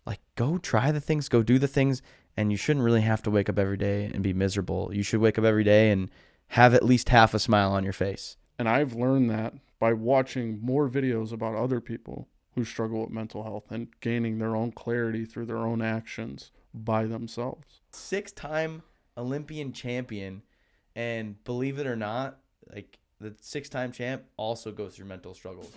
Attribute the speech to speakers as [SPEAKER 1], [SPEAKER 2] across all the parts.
[SPEAKER 1] like, go try the things, go do the things. And you shouldn't really have to wake up every day and be miserable. You should wake up every day and have at least half a smile on your face.
[SPEAKER 2] And I've learned that by watching more videos about other people who struggle with mental health and gaining their own clarity through their own actions by themselves.
[SPEAKER 1] 6-time Olympian champion, and believe it or not, like, the 6-time champ also goes through mental struggles.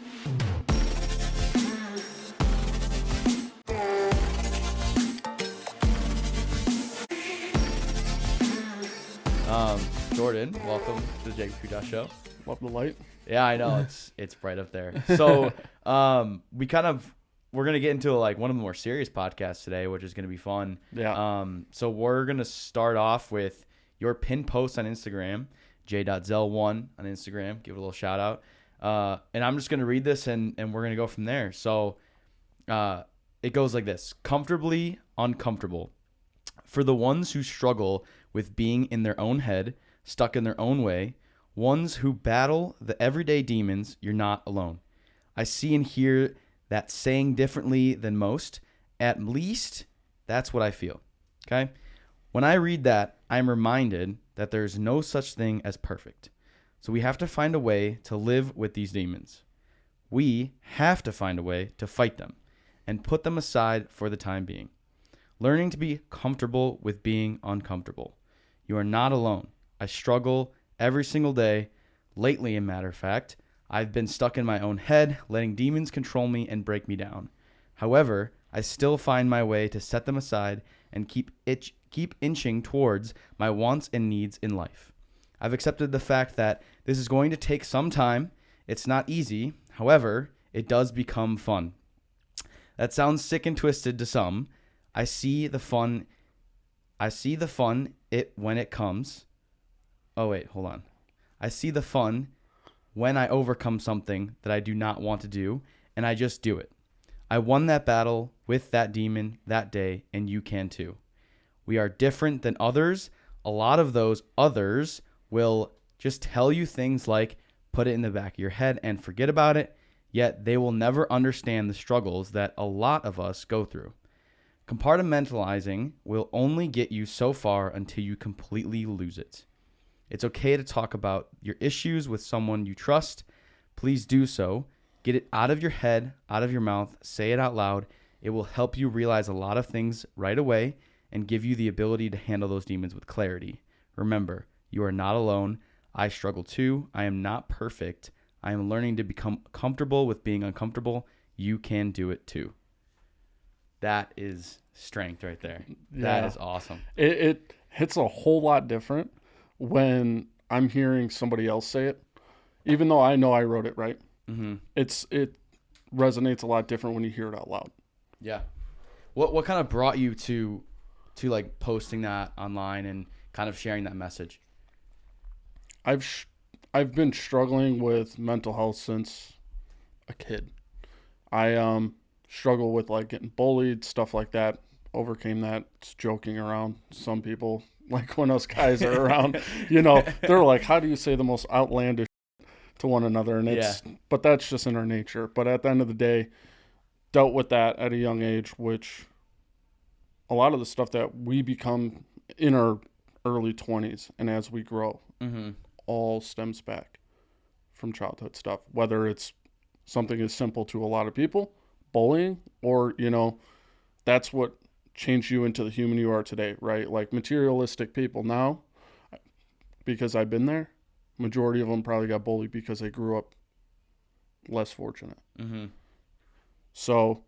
[SPEAKER 1] Jordan, welcome to the Jacob Koutas Show.
[SPEAKER 2] Love the light.
[SPEAKER 1] Yeah, I know, it's bright up there. So we're gonna get into like one of the more serious podcasts today, which is gonna be fun.
[SPEAKER 2] Yeah.
[SPEAKER 1] So we're gonna start off with your pinned post on Instagram, j.zell1 on Instagram. Give it a little shout out. And I'm just gonna read this and we're gonna go from there. So it goes like this: comfortably uncomfortable. For the ones who struggle with being in their own head, stuck in their own way, ones who battle the everyday demons, you're not alone. I see and hear that saying differently than most. At least that's what I feel. Okay? When I read that, I'm reminded that there's no such thing as perfect. So we have to find a way to live with these demons. We have to find a way to fight them and put them aside for the time being. Learning to be comfortable with being uncomfortable. You are not alone. I struggle every single day. Lately, a matter of fact, I've been stuck in my own head, letting demons control me and break me down. However, I still find my way to set them aside and keep inching towards my wants and needs in life. I've accepted the fact that this is going to take some time. It's not easy. However, it does become fun. That sounds sick and twisted to some. I see the fun when it comes. Oh, wait, hold on. I see the fun when I overcome something that I do not want to do, and I just do it. I won that battle with that demon that day, and you can too. We are different than others. A lot of those others will just tell you things like, put it in the back of your head and forget about it, yet they will never understand the struggles that a lot of us go through. Compartmentalizing will only get you so far until you completely lose it. It's okay to talk about your issues with someone you trust. Please do so. Get it out of your head, out of your mouth. Say it out loud. It will help you realize a lot of things right away and give you the ability to handle those demons with clarity. Remember, you are not alone. I struggle too. I am not perfect. I am learning to become comfortable with being uncomfortable. You can do it too. That is strength right there. Yeah. That is awesome.
[SPEAKER 2] It hits a whole lot different when I'm hearing somebody else say it, even though I know I wrote it right.
[SPEAKER 1] Mm-hmm.
[SPEAKER 2] It resonates a lot different when you hear it out loud.
[SPEAKER 1] Yeah. What kind of brought you to like posting that online and kind of sharing that message?
[SPEAKER 2] I've been struggling with mental health since a kid. I struggle with like getting bullied, stuff like that. Overcame that. It's joking around. Some people, like when us guys are around, they're like, how do you say the most outlandish to one another? And but that's just in our nature. But at the end of the day, dealt with that at a young age, which a lot of the stuff that we become in our early 20s and as we grow, all stems back from childhood stuff, whether it's something as simple to a lot of people, bullying, or, that's what changed you into the human you are today, right? Like materialistic people now, because I've been there, majority of them probably got bullied because they grew up less fortunate.
[SPEAKER 1] Mm-hmm.
[SPEAKER 2] So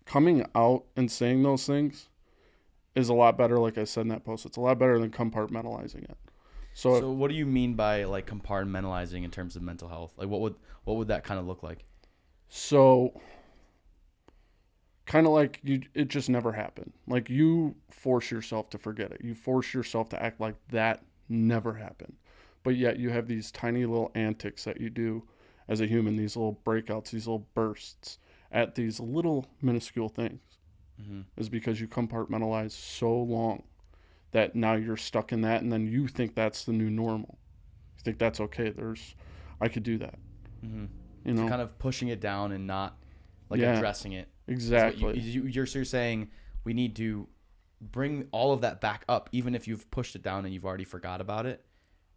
[SPEAKER 2] coming out and saying those things is a lot better, like I said in that post. It's a lot better than compartmentalizing it.
[SPEAKER 1] So what do you mean by like compartmentalizing in terms of mental health? Like what would that kind of look like?
[SPEAKER 2] So kind of like it just never happened. Like you force yourself to forget it. You force yourself to act like that never happened. But yet you have these tiny little antics that you do as a human, these little breakouts, these little bursts at these little minuscule things. Is because you compartmentalize so long that now you're stuck in that, and then you think that's the new normal. You think that's okay. I could do that.
[SPEAKER 1] So kind of pushing it down and not like addressing it.
[SPEAKER 2] Exactly.
[SPEAKER 1] You're saying we need to bring all of that back up, even if you've pushed it down and you've already forgot about it.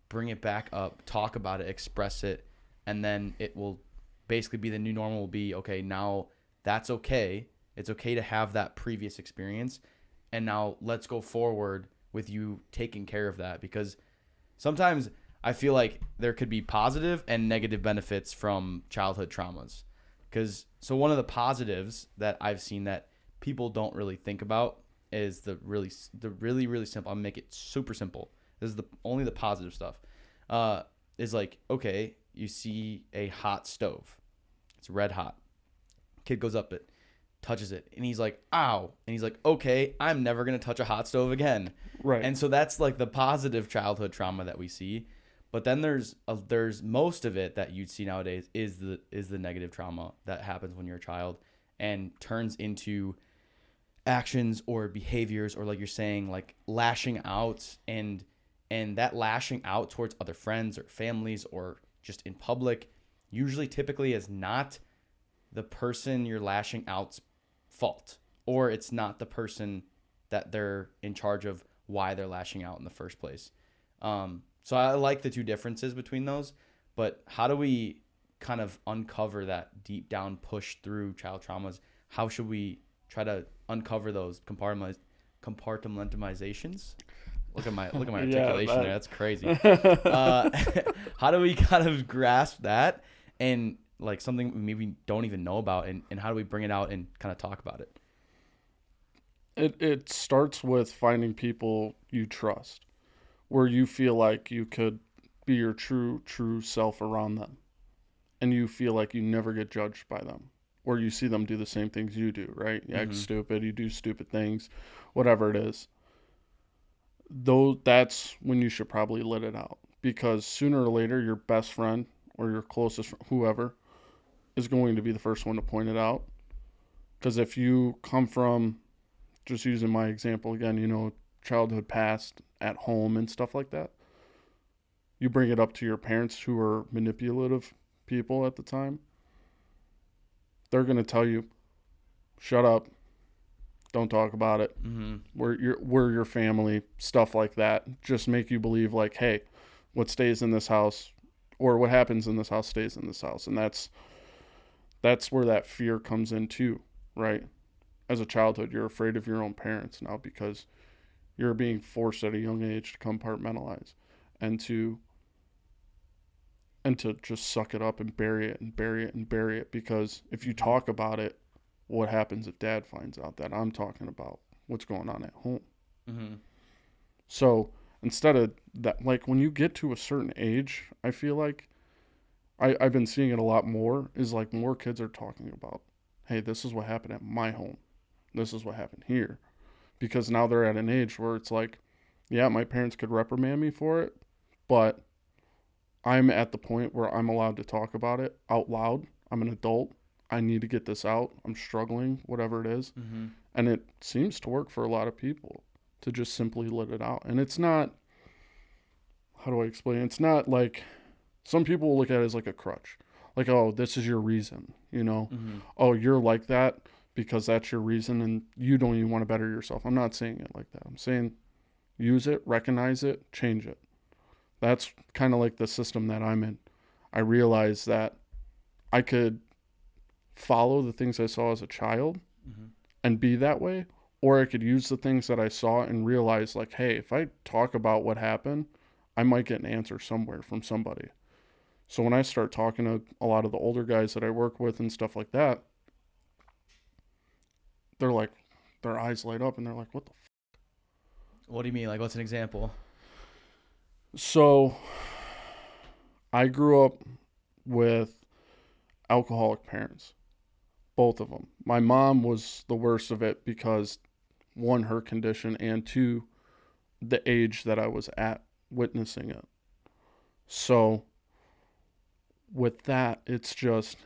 [SPEAKER 1] Bring it back up, talk about it, express it, and then it will basically be the new normal. Will be okay. Now that's okay. It's okay to have that previous experience, and now let's go forward with you taking care of that, because sometimes I feel like there could be positive and negative benefits from childhood traumas. So one of the positives that I've seen that people don't really think about is the really simple. I'm gonna make it super simple. This is only the positive stuff. Is like, okay, you see a hot stove. It's red hot. Kid goes up it, touches it, and he's like, ow. And he's like, okay, I'm never going to touch a hot stove again.
[SPEAKER 2] Right.
[SPEAKER 1] And so that's like the positive childhood trauma that we see. But then there's most of it that you'd see nowadays is the negative trauma that happens when you're a child and turns into actions or behaviors, or like you're saying, like lashing out, and that lashing out towards other friends or families or just in public usually typically is not the person you're lashing out's fault, or it's not the person that they're in charge of why they're lashing out in the first place. So I like the two differences between those, but how do we kind of uncover that deep down push through child traumas? How should we try to uncover those compartmentalizations? Look at my articulation there. That's crazy. How do we kind of grasp that, and like something we maybe don't even know about, and how do we bring it out and kind of talk about it?
[SPEAKER 2] It starts with finding people you trust, where you feel like you could be your true self around them, and you feel like you never get judged by them, or you see them do the same things you do, right? You act stupid, you do stupid things, whatever it is. Though that's when you should probably let it out, because sooner or later your best friend or your closest whoever is going to be the first one to point it out. Because if you come from, just using my example again, childhood past at home and stuff like that, you bring it up to your parents, who are manipulative people at the time, they're going to tell you, shut up, don't talk about it. We're your family, stuff like that. Just make you believe like, hey, what stays in this house, or what happens in this house stays in this house. And that's where that fear comes in too, right? As a childhood, you're afraid of your own parents now, because you're being forced at a young age to compartmentalize and to just suck it up and bury it and bury it and bury it. Because if you talk about it, what happens if dad finds out that I'm talking about what's going on at home? So instead of that, like when you get to a certain age, I feel like I've been seeing it a lot more, is like more kids are talking about, hey, this is what happened at my home. This is what happened here. Because now they're at an age where it's like, yeah, my parents could reprimand me for it, but I'm at the point where I'm allowed to talk about it out loud. I'm an adult. I need to get this out. I'm struggling, whatever it is. And it seems to work for a lot of people to just simply let it out. And it's not, how do I explain? It's not like, some people will look at it as like a crutch. Like, oh, this is your reason, Oh, you're like that because that's your reason and you don't even want to better yourself. I'm not saying it like that. I'm saying use it, recognize it, change it. That's kind of like the system that I'm in. I realized that I could follow the things I saw as a child and be that way, or I could use the things that I saw and realize like, hey, if I talk about what happened, I might get an answer somewhere from somebody. So when I start talking to a lot of the older guys that I work with and stuff like that, they're like, their eyes light up and they're like, what the f-?
[SPEAKER 1] What do you mean? Like, what's an example?
[SPEAKER 2] So I grew up with alcoholic parents, both of them. My mom was the worst of it because, one, her condition, and two, the age that I was at witnessing it. So with that, it's just,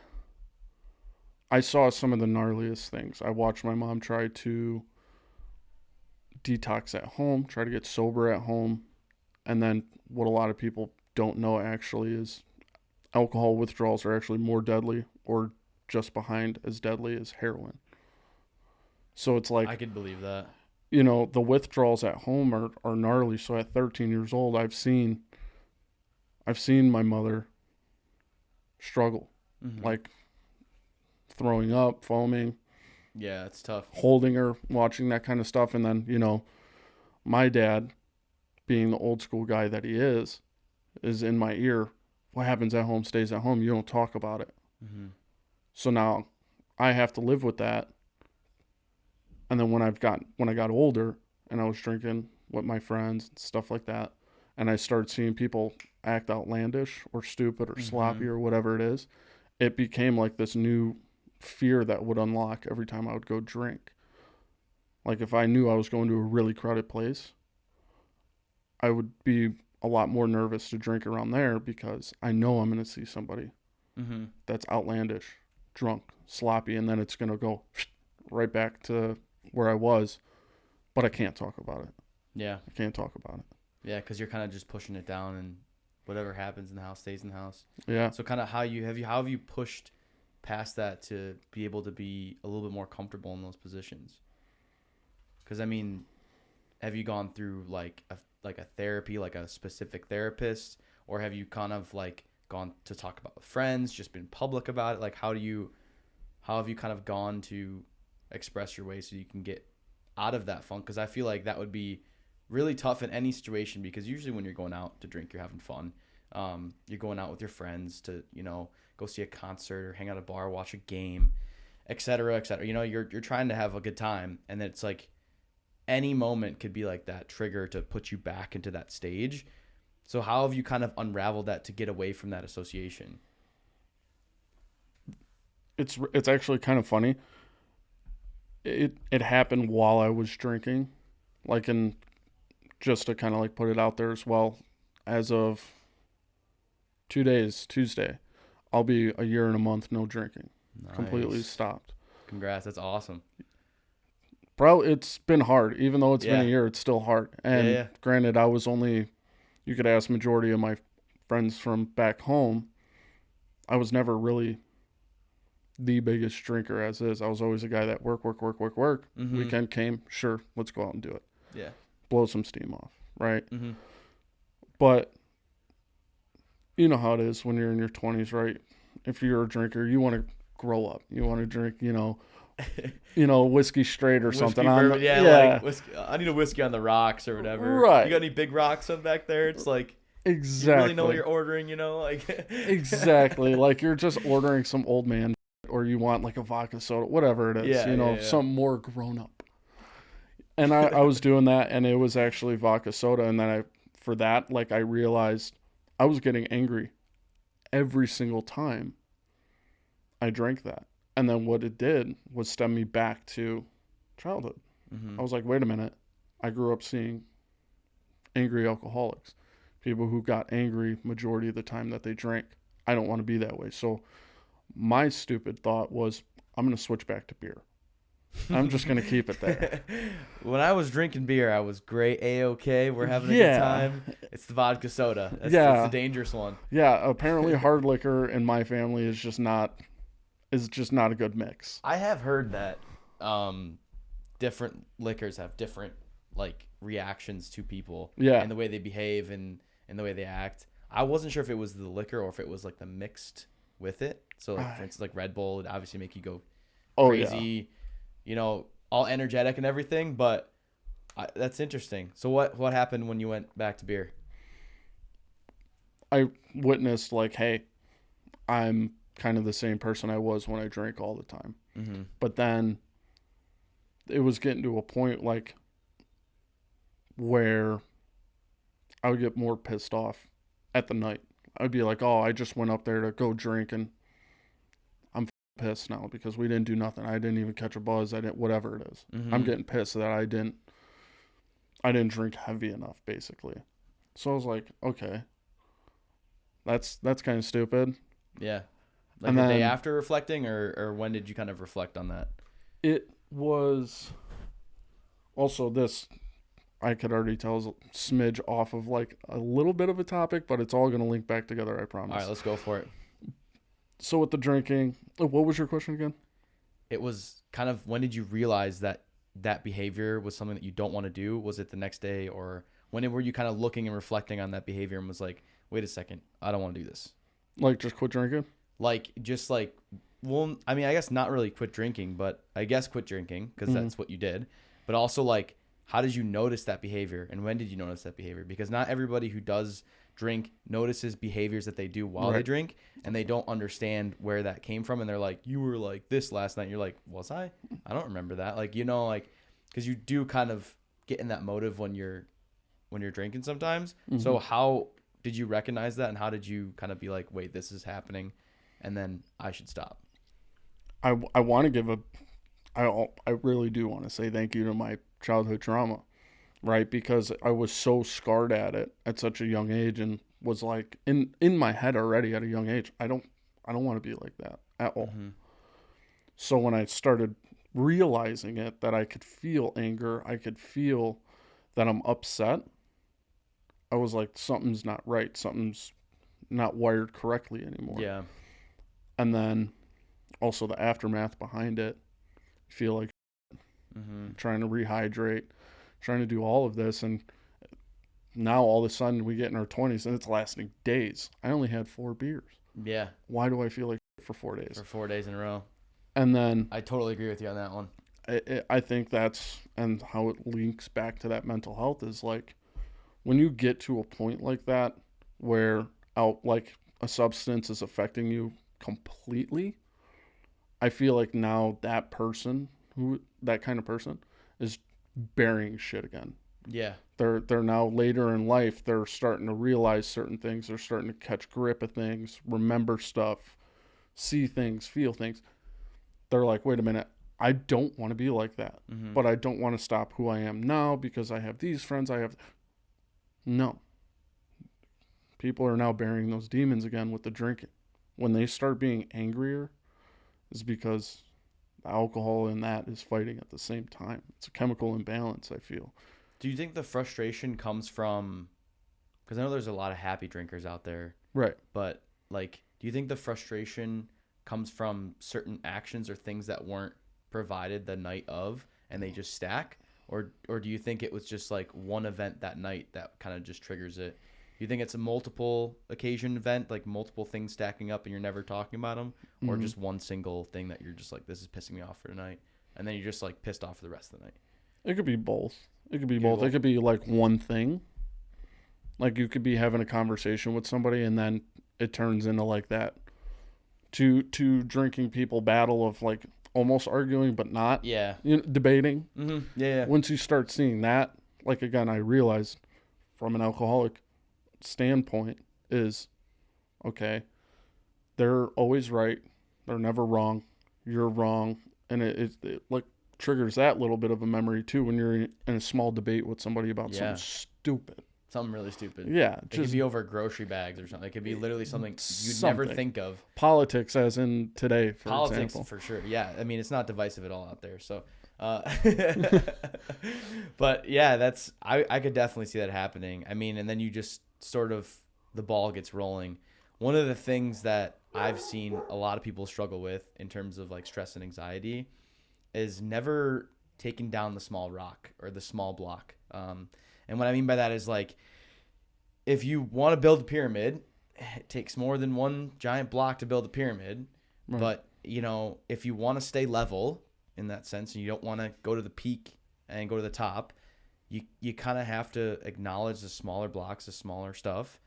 [SPEAKER 2] I saw some of the gnarliest things. I watched my mom try to detox at home, try to get sober at home. And then what a lot of people don't know actually is alcohol withdrawals are actually more deadly, or just behind as deadly as heroin. So it's like,
[SPEAKER 1] I could believe that.
[SPEAKER 2] you know, the withdrawals at home are gnarly. So at 13 years old, I've seen my mother struggle,
[SPEAKER 1] Mm-hmm.
[SPEAKER 2] like throwing up, foaming,
[SPEAKER 1] Yeah, it's tough.
[SPEAKER 2] holding her, watching that kind of stuff. And then, you know, my dad, being the old school guy that he is in my ear. What happens at home stays at home. You don't talk about it.
[SPEAKER 1] Mm-hmm.
[SPEAKER 2] So now I have to live with that. And then when I got older and I was drinking with my friends and stuff like that, and I started seeing people act outlandish or stupid or sloppy or whatever it is, it became like this new fear that would unlock every time I would go drink. Like if I knew I was going to a really crowded place, I would be a lot more nervous to drink around there because I know I'm going to see somebody
[SPEAKER 1] Mm-hmm.
[SPEAKER 2] that's outlandish, drunk, sloppy, and then it's going to go right back to where I was, but I can't talk about it.
[SPEAKER 1] Yeah.
[SPEAKER 2] I can't talk about it.
[SPEAKER 1] Yeah, because you're kind of just pushing it down, and whatever happens in the house stays in the house.
[SPEAKER 2] Yeah.
[SPEAKER 1] So kind of how have you pushed past that to be able to be a little bit more comfortable in those positions? Because I mean, have you gone through like a therapy, like a specific therapist, or have you kind of like gone to talk about with friends, just been public about it? Like how have you kind of gone to express your way so you can get out of that funk? Because I feel like that would be really tough in any situation, because usually when you're going out to drink, you're having fun. You're going out with your friends to, you know, go see a concert or hang out at a bar, watch a game, et cetera, et cetera. You know, you're trying to have a good time, and then it's like any moment could be like that trigger to put you back into that stage. So how have you kind of unraveled that to get away from that association?
[SPEAKER 2] It's actually kind of funny. It happened while I was drinking, like, in just to kind of like put it out there as well. As of 2 days, Tuesday, I'll be a year and a month no drinking.
[SPEAKER 1] Nice.
[SPEAKER 2] Completely stopped.
[SPEAKER 1] Congrats, that's awesome.
[SPEAKER 2] Bro, it's been hard. Even though it's been a
[SPEAKER 1] Yeah.
[SPEAKER 2] year, it's still hard. And
[SPEAKER 1] Yeah.
[SPEAKER 2] granted, I was only, you could ask majority of my friends from back home, I was never really the biggest drinker as is. I was always a guy that work.
[SPEAKER 1] Mm-hmm.
[SPEAKER 2] Weekend came, sure, let's go out and do it.
[SPEAKER 1] Yeah.
[SPEAKER 2] Blow some steam off, right?
[SPEAKER 1] Mm-hmm.
[SPEAKER 2] But you know how it is when you're in your 20s, right? If you're a drinker, you want to grow up. You want to drink, you know, whiskey straight or
[SPEAKER 1] Whiskey
[SPEAKER 2] something.
[SPEAKER 1] bourbon, like whiskey, I need a whiskey on the rocks or whatever.
[SPEAKER 2] Right.
[SPEAKER 1] You got any big rocks on back there? It's like
[SPEAKER 2] Exactly.
[SPEAKER 1] you really know what you're ordering, you know? Like
[SPEAKER 2] Exactly. Like you're just ordering some old man, or you want like a vodka soda, whatever it is, something more grown up. And I was doing that, and it was actually vodka soda. And then I realized I was getting angry every single time I drank that. And then what it did was stem me back to childhood.
[SPEAKER 1] Mm-hmm.
[SPEAKER 2] I was like, wait a minute. I grew up seeing angry alcoholics, people who got angry majority of the time that they drank. I don't want to be that way. So my stupid thought was, I'm going to switch back to beer. I'm just going to keep it there.
[SPEAKER 1] When I was drinking beer, I was great, A-okay. We're having a good time. It's the vodka soda. That's the dangerous one.
[SPEAKER 2] Yeah, apparently hard liquor in my family is just not a good mix.
[SPEAKER 1] I have heard that different liquors have different like reactions to people.
[SPEAKER 2] Yeah.
[SPEAKER 1] And the way they behave and the way they act. I wasn't sure if it was the liquor or if it was like the mixed with it. So like for instance, like Red Bull would obviously make you go crazy, you know, all energetic and everything. But that's interesting. So what happened when you went back to beer?
[SPEAKER 2] I witnessed like, hey, I'm kind of the same person I was when I drank all the time.
[SPEAKER 1] Mm-hmm.
[SPEAKER 2] But then it was getting to a point like where I would get more pissed off at the night. I'd be like, oh, I just went up there to go drink and I'm pissed now because we didn't do nothing. I didn't even catch a buzz. I didn't, whatever it is.
[SPEAKER 1] Mm-hmm.
[SPEAKER 2] I'm getting pissed that I didn't drink heavy enough, basically. So I was like, okay, that's kind of stupid.
[SPEAKER 1] Yeah. Like
[SPEAKER 2] And
[SPEAKER 1] the
[SPEAKER 2] then,
[SPEAKER 1] day after reflecting, or when did you kind of reflect on that?
[SPEAKER 2] It was also this, I could already tell, is a smidge off of like a little bit of a topic, but it's all going to link back together, I promise.
[SPEAKER 1] All right, let's go for it.
[SPEAKER 2] So with the drinking, what was your question again?
[SPEAKER 1] It was kind of, when did you realize that that behavior was something that you don't want to do? Was it the next day, or when were you kind of looking and reflecting on that behavior and was like, wait a second, I don't want to do this?
[SPEAKER 2] Like just quit drinking?
[SPEAKER 1] Like, just like, well, I mean, I guess not really quit drinking, but I guess quit drinking because that's what you did. But also, like, how did you notice that behavior, and when did you notice that behavior? Because not everybody who does drink notices behaviors that they do while they drink, and they don't understand where that came from, and they're like, you were like this last night. You're like, was I don't remember that. Like, you know, like, because you do kind of get in that motive when you're drinking sometimes. So how did you recognize that, and how did you kind of be like, wait, this is happening, and then I should stop?
[SPEAKER 2] I want to give I really do want to say thank you to my childhood trauma, right? Because I was so scarred at it at such a young age, and was like in my head already at a young age, I don't want to be like that at all. So when I started realizing it, that I could feel anger, I could feel that I'm upset, I was like, something's not right. Something's not wired correctly anymore.
[SPEAKER 1] Yeah.
[SPEAKER 2] And then also the aftermath behind it, you feel like trying to rehydrate, trying to do all of this. And now all of a sudden we get in our 20s and it's lasting days. I only had 4 beers.
[SPEAKER 1] Yeah.
[SPEAKER 2] Why do I feel like for 4 days?
[SPEAKER 1] For 4 days in a row.
[SPEAKER 2] And then
[SPEAKER 1] I totally agree with you on that one.
[SPEAKER 2] I think that's, and how it links back to that mental health is like, when you get to a point like that where like a substance is affecting you completely, I feel like now that kind of person is burying shit again.
[SPEAKER 1] Yeah.
[SPEAKER 2] They're now later in life, they're starting to realize certain things, they're starting to catch grip of things, remember stuff, see things, feel things. They're like, wait a minute, I don't want to be like that, but I don't want to stop who I am now because I have these friends, No. People are now burying those demons again with the drinking. When they start being angrier, is because the alcohol in that is fighting at the same time. It's a chemical imbalance, I feel.
[SPEAKER 1] Do you think the frustration comes from, because I know there's a lot of happy drinkers out there.
[SPEAKER 2] Right.
[SPEAKER 1] But, like, do you think the frustration comes from certain actions or things that weren't provided the night of and they just stack? Or do you think it was just like one event that night that kind of just triggers it? Do you think it's a multiple occasion event, like multiple things stacking up and you're never talking about them? Or just one single thing that you're just like, this is pissing me off for tonight, and then you're just like pissed off for the rest of the night?
[SPEAKER 2] It could be both. It could be both. It could be like one thing. Like you could be having a conversation with somebody and then it turns into like that two drinking people battle of like almost arguing but not.
[SPEAKER 1] Yeah.
[SPEAKER 2] Debating.
[SPEAKER 1] Yeah.
[SPEAKER 2] Once you start seeing that, like again, I realized from an alcoholic standpoint is, okay, they're always right. They're never wrong. You're wrong. And it like triggers that little bit of a memory too when you're in a small debate with somebody about something stupid.
[SPEAKER 1] Something really stupid.
[SPEAKER 2] Yeah.
[SPEAKER 1] It could be over grocery bags or something. It could be literally something you'd never think of.
[SPEAKER 2] Politics, as in today, for
[SPEAKER 1] Politics,
[SPEAKER 2] example.
[SPEAKER 1] For sure. Yeah. I mean, it's not divisive at all out there. So, but yeah, I could definitely see that happening. I mean, and then you just sort of, the ball gets rolling. One of the things that I've seen a lot of people struggle with in terms of like stress and anxiety is never taking down the small rock or the small block. And what I mean by that is like, if you want to build a pyramid, it takes more than one giant block to build a pyramid. Right. But, if you want to stay level in that sense, and you don't want to go to the peak and go to the top, you kind of have to acknowledge the smaller blocks, the smaller stuff.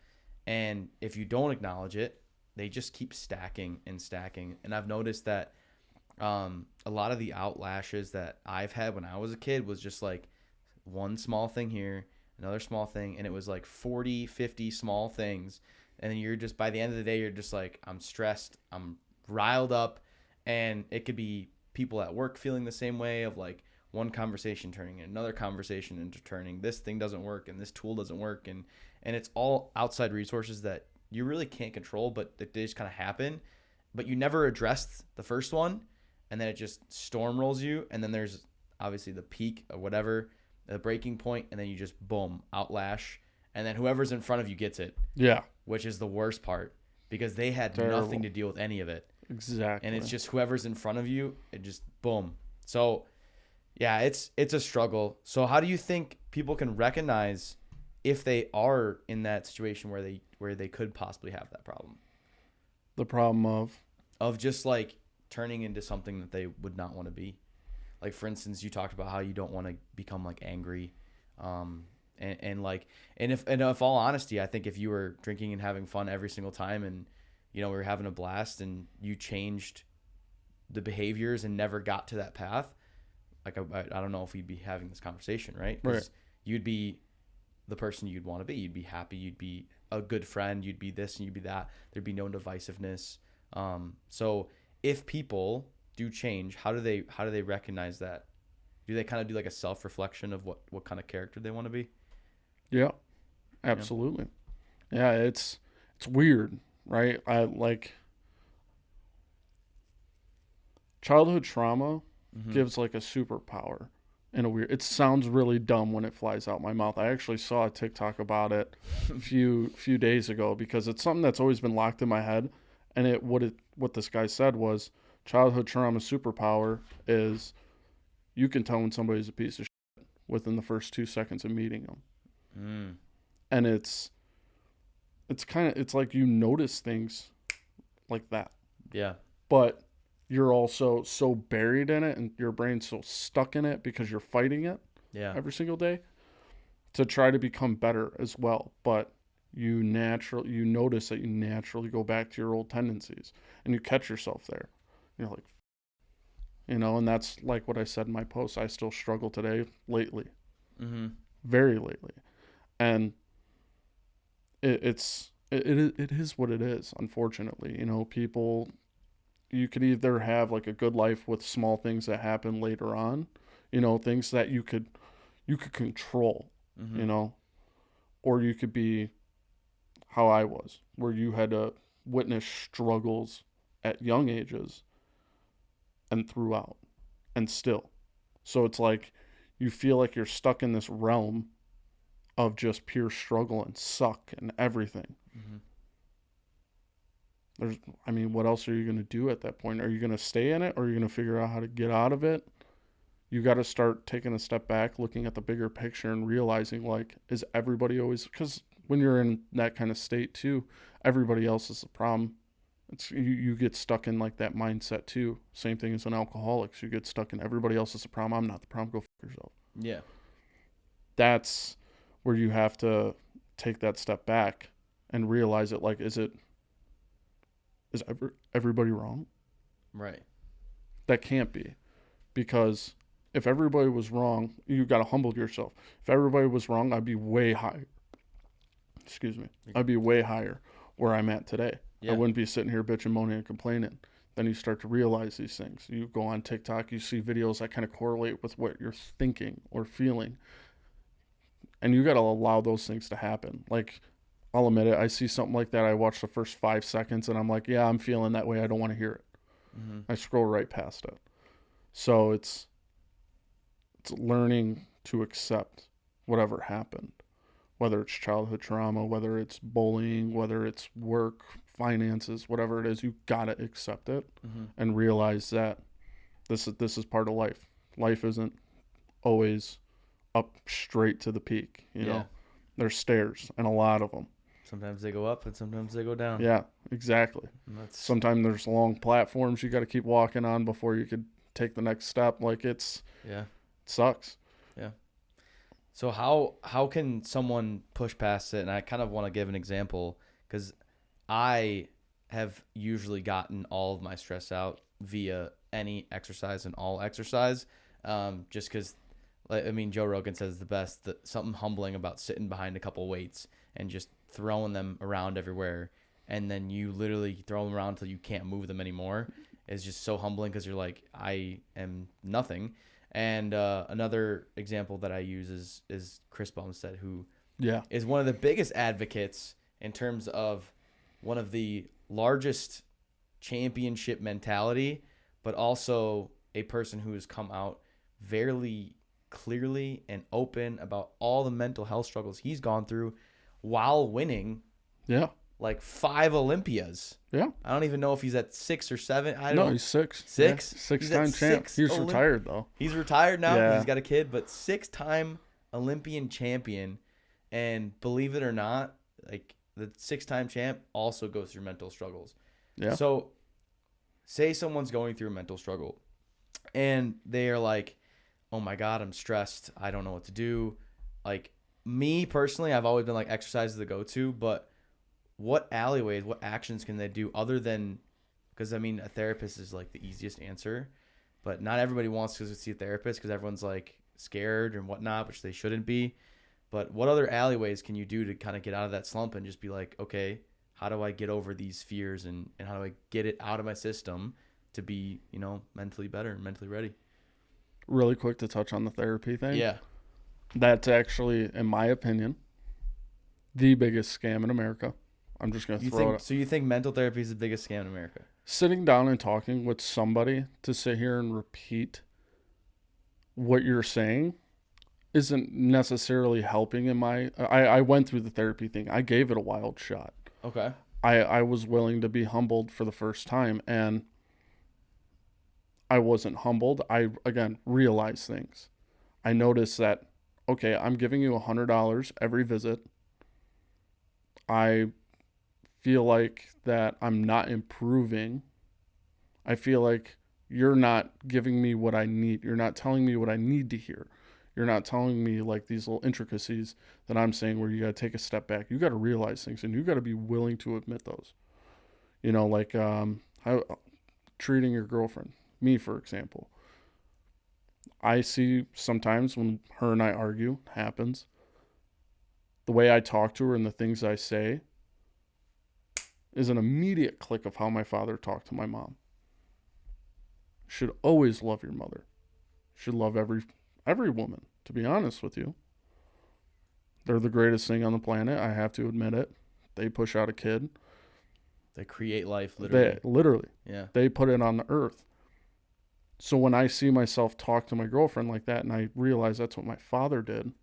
[SPEAKER 1] And if you don't acknowledge it, they just keep stacking and stacking. And I've noticed that a lot of the outlashes that I've had when I was a kid was just like one small thing here, another small thing, and it was like 40, 50 small things. And then you're just, by the end of the day, you're just like, I'm stressed, I'm riled up. And it could be people at work feeling the same way, of like one conversation turning another conversation into turning, this thing doesn't work and this tool doesn't work. And it's all outside resources that you really can't control, but they just kind of happen. But you never addressed the first one, and then it just stormrolls you. And then there's obviously the peak or whatever, the breaking point, and then you just boom, outlash, and then whoever's in front of you gets it.
[SPEAKER 2] Yeah.
[SPEAKER 1] Which is the worst part, because they had nothing to deal with any of it.
[SPEAKER 2] Exactly.
[SPEAKER 1] And it's just whoever's in front of you, it just boom. So yeah, it's a struggle. So how do you think people can recognize if they are in that situation where they could possibly have that problem
[SPEAKER 2] the problem
[SPEAKER 1] of just like turning into something that they would not want to be? Like, for instance, you talked about how you don't want to become like angry. And like, and if all honesty, I think if you were drinking and having fun every single time and, we were having a blast and you changed the behaviors and never got to that path, like, I don't know if we'd be having this conversation, right?
[SPEAKER 2] Right.
[SPEAKER 1] You'd be the person you'd want to be. You'd be happy. You'd be a good friend. You'd be this and you'd be that. There'd be no divisiveness. So if people do change, how do they recognize that? Do they kind of do like a self-reflection of what kind of character they want to be?
[SPEAKER 2] Yeah, absolutely. Yeah, it's weird, right? I like childhood trauma gives like a superpower in a weird. It sounds really dumb when it flies out my mouth. I actually saw a TikTok about it a few days ago because it's something that's always been locked in my head. And what this guy said was childhood trauma superpower is you can tell when somebody's a piece of shit within the first 2 seconds of meeting them. And it's like you notice things like that.
[SPEAKER 1] Yeah.
[SPEAKER 2] But you're also so buried in it and your brain's so stuck in it because you're fighting it every single day to try to become better as well. But you notice that you naturally go back to your old tendencies and you catch yourself there. You're like, and that's like what I said in my post. I still struggle today lately, very lately. And it is what it is, unfortunately. People, you could either have like a good life with small things that happen later on, things that you could control, or you could be how I was, where you had to witness struggles at young ages and throughout and still. So it's like you feel like you're stuck in this realm of just pure struggle and suck and everything. What else are you going to do at that point? Are you going to stay in it or are you going to figure out how to get out of it? You got to start taking a step back, looking at the bigger picture and realizing, like, is everybody always, because when you're in that kind of state too, everybody else is the problem. It's you get stuck in like that mindset too. Same thing as an alcoholic. You get stuck in everybody else is the problem. I'm not the problem. Go fuck yourself.
[SPEAKER 1] Yeah.
[SPEAKER 2] That's where you have to take that step back and realize it. Like, is everybody wrong?
[SPEAKER 1] Right.
[SPEAKER 2] That can't be, because if everybody was wrong, you got to humble yourself. If everybody was wrong, I'd be way higher. Excuse me. I'd be way higher where I'm at today. Yeah. I wouldn't be sitting here bitching, moaning, and complaining. Then you start to realize these things. You go on TikTok, you see videos that kind of correlate with what you're thinking or feeling. And you got to allow those things to happen. Like, I'll admit it, I see something like that, I watch the first 5 seconds, and I'm like, yeah, I'm feeling that way. I don't want to hear it. I scroll right past it. So it's learning to accept whatever happened, whether it's childhood trauma, whether it's bullying, whether it's work, finances, whatever it is. You gotta accept it and realize that this is part of life. Life isn't always up straight to the peak. You know, there's stairs, and a lot of them.
[SPEAKER 1] Sometimes they go up and sometimes they go down.
[SPEAKER 2] Yeah, exactly. Sometimes there's long platforms you got to keep walking on before you could take the next step. Like, it sucks.
[SPEAKER 1] Yeah. So how can someone push past it? And I kind of want to give an example, because I have usually gotten all of my stress out via any exercise and all exercise. Just because, Joe Rogan says the best, that something humbling about sitting behind a couple weights and just throwing them around everywhere, and then you literally throw them around until you can't move them anymore, is just so humbling, because you're like, I am nothing. And another example that I use is Chris Bumstead, who is one of the biggest advocates in terms of one of the largest championship mentality, but also a person who has come out very clearly and open about all the mental health struggles he's gone through while winning like 5 Olympias.
[SPEAKER 2] Yeah.
[SPEAKER 1] I don't even know if he's at 6 or 7. I don't
[SPEAKER 2] No,
[SPEAKER 1] know.
[SPEAKER 2] he's 6.
[SPEAKER 1] 6?
[SPEAKER 2] Yeah,
[SPEAKER 1] He's
[SPEAKER 2] 6-time
[SPEAKER 1] at
[SPEAKER 2] champ.
[SPEAKER 1] 6
[SPEAKER 2] He's retired, though.
[SPEAKER 1] He's retired now because
[SPEAKER 2] Yeah.
[SPEAKER 1] he's got a kid, but 6-time Olympian champion. And believe it or not, like the 6-time champ also goes through mental struggles.
[SPEAKER 2] Yeah.
[SPEAKER 1] So say someone's going through a mental struggle and they are like, oh my God, I'm stressed. I don't know what to do. Like me personally, I've always been like exercise is the go-to, but what alleyways, what actions can they do other than, because I mean, a therapist is like the easiest answer, but not everybody wants to see a therapist because everyone's like scared and whatnot, which they shouldn't be. But what other alleyways can you do to kind of get out of that slump and just be like, okay, how do I get over these fears and how do I get it out of my system to be, you know, mentally better and mentally ready?
[SPEAKER 2] Really quick to touch on the therapy thing.
[SPEAKER 1] Yeah.
[SPEAKER 2] That's actually, in my opinion, the biggest scam in America. I'm just going to throw it.
[SPEAKER 1] So you think mental therapy is the biggest scam in America? Sitting
[SPEAKER 2] down and talking with somebody to sit here and repeat what you're saying isn't necessarily helping in my... I went through the therapy thing. I gave it a wild shot.
[SPEAKER 1] Okay.
[SPEAKER 2] I was willing to be humbled for the first time, and I wasn't humbled. I, again, realized things. I noticed that, okay, I'm giving you $100 every visit. I feel like that I'm not improving. I feel like you're not giving me what I need. You're not telling me what I need to hear. You're not telling me like these little intricacies that I'm saying where you got to take a step back. You got to realize things and you got to be willing to admit those. You know, like how treating your girlfriend. Me, for example. I see sometimes when her and I argue, happens, the way I talk to her and the things I say is an immediate click of how my father talked to my mom. Should always love your mother. Should love every woman, to be honest with you. They're the greatest thing on the planet. I have to admit it. They push out a kid.
[SPEAKER 1] They create life, literally.
[SPEAKER 2] Literally.
[SPEAKER 1] Yeah.
[SPEAKER 2] They put it on the earth. So when I see myself talk to my girlfriend like that and I realize that's what my father did,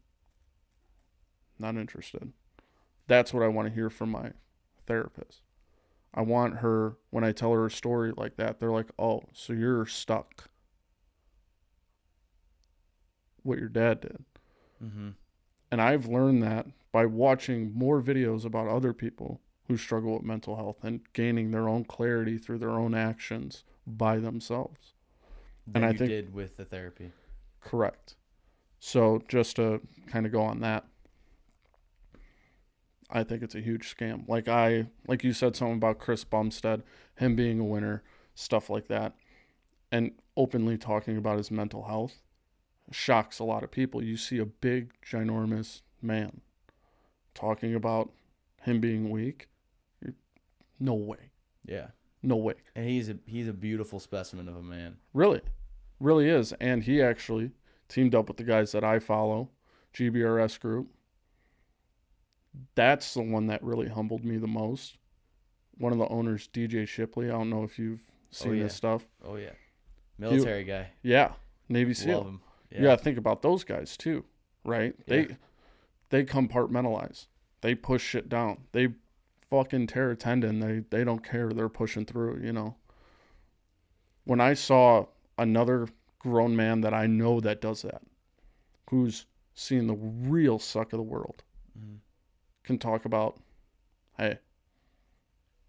[SPEAKER 2] not interested. That's what I want to hear from my therapist. I want her, when I tell her a story like that, they're like, oh, so you're stuck. What your dad did.
[SPEAKER 1] Mm-hmm.
[SPEAKER 2] And I've learned that by watching more videos about other people who struggle with mental health and gaining their own clarity through their own actions by themselves.
[SPEAKER 1] And I think did with the therapy.
[SPEAKER 2] Correct. So just to kind of go on that, I think it's a huge scam. Like you said something about Chris Bumstead, him being a winner, stuff like that, and openly talking about his mental health shocks a lot of people. You see a big, ginormous man talking about him being weak. No way.
[SPEAKER 1] Yeah.
[SPEAKER 2] No way.
[SPEAKER 1] And he's a beautiful specimen of a man.
[SPEAKER 2] Really is. And he actually teamed up with the guys that I follow, GBRS Group. That's the one that really humbled me the most. One of the owners, DJ Shipley. I don't know if you've seen this stuff.
[SPEAKER 1] Oh, yeah. Military guy.
[SPEAKER 2] Yeah. Navy SEAL.
[SPEAKER 1] Love him. Yeah.
[SPEAKER 2] You got to think about those guys too, right?
[SPEAKER 1] Yeah.
[SPEAKER 2] They compartmentalize. They push shit down. They fucking tear a tendon. They don't care. They're pushing through, you know. When I saw another grown man that I know that does that, who's seen the real suck of the world, can talk about, hey,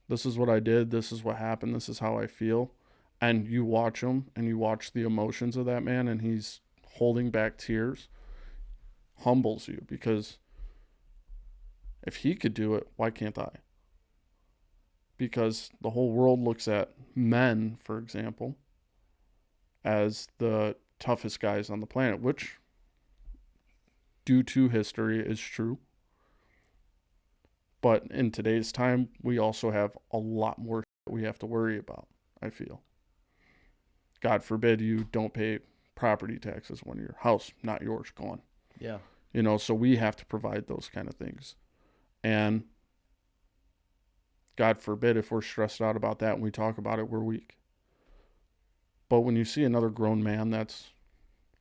[SPEAKER 2] this is what I did, this is what happened, this is how I feel, and you watch him and you watch the emotions of that man and he's holding back tears, humbles you, because if he could do it, why can't I? Because the whole world looks at men, for example, as the toughest guys on the planet, which, due to history, is true. But in today's time, we also have a lot more we have to worry about, I feel. God forbid you don't pay property taxes when your house, not yours, gone.
[SPEAKER 1] Yeah.
[SPEAKER 2] You know, so we have to provide those kind of things. And God forbid if we're stressed out about that and we talk about it, we're weak. But when you see another grown man that's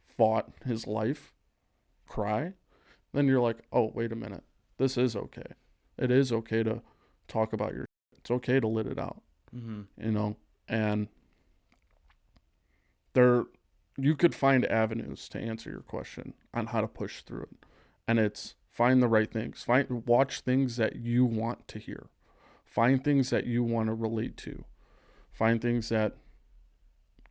[SPEAKER 2] fought his life cry, then you're like, oh, wait a minute. This is okay. It is okay to Talk about your. It's okay to let it out. And there, you could find avenues to answer your question on how to push through it, and it's find the right things. Watch things that you want to hear. Find things that you want to relate to. Find things that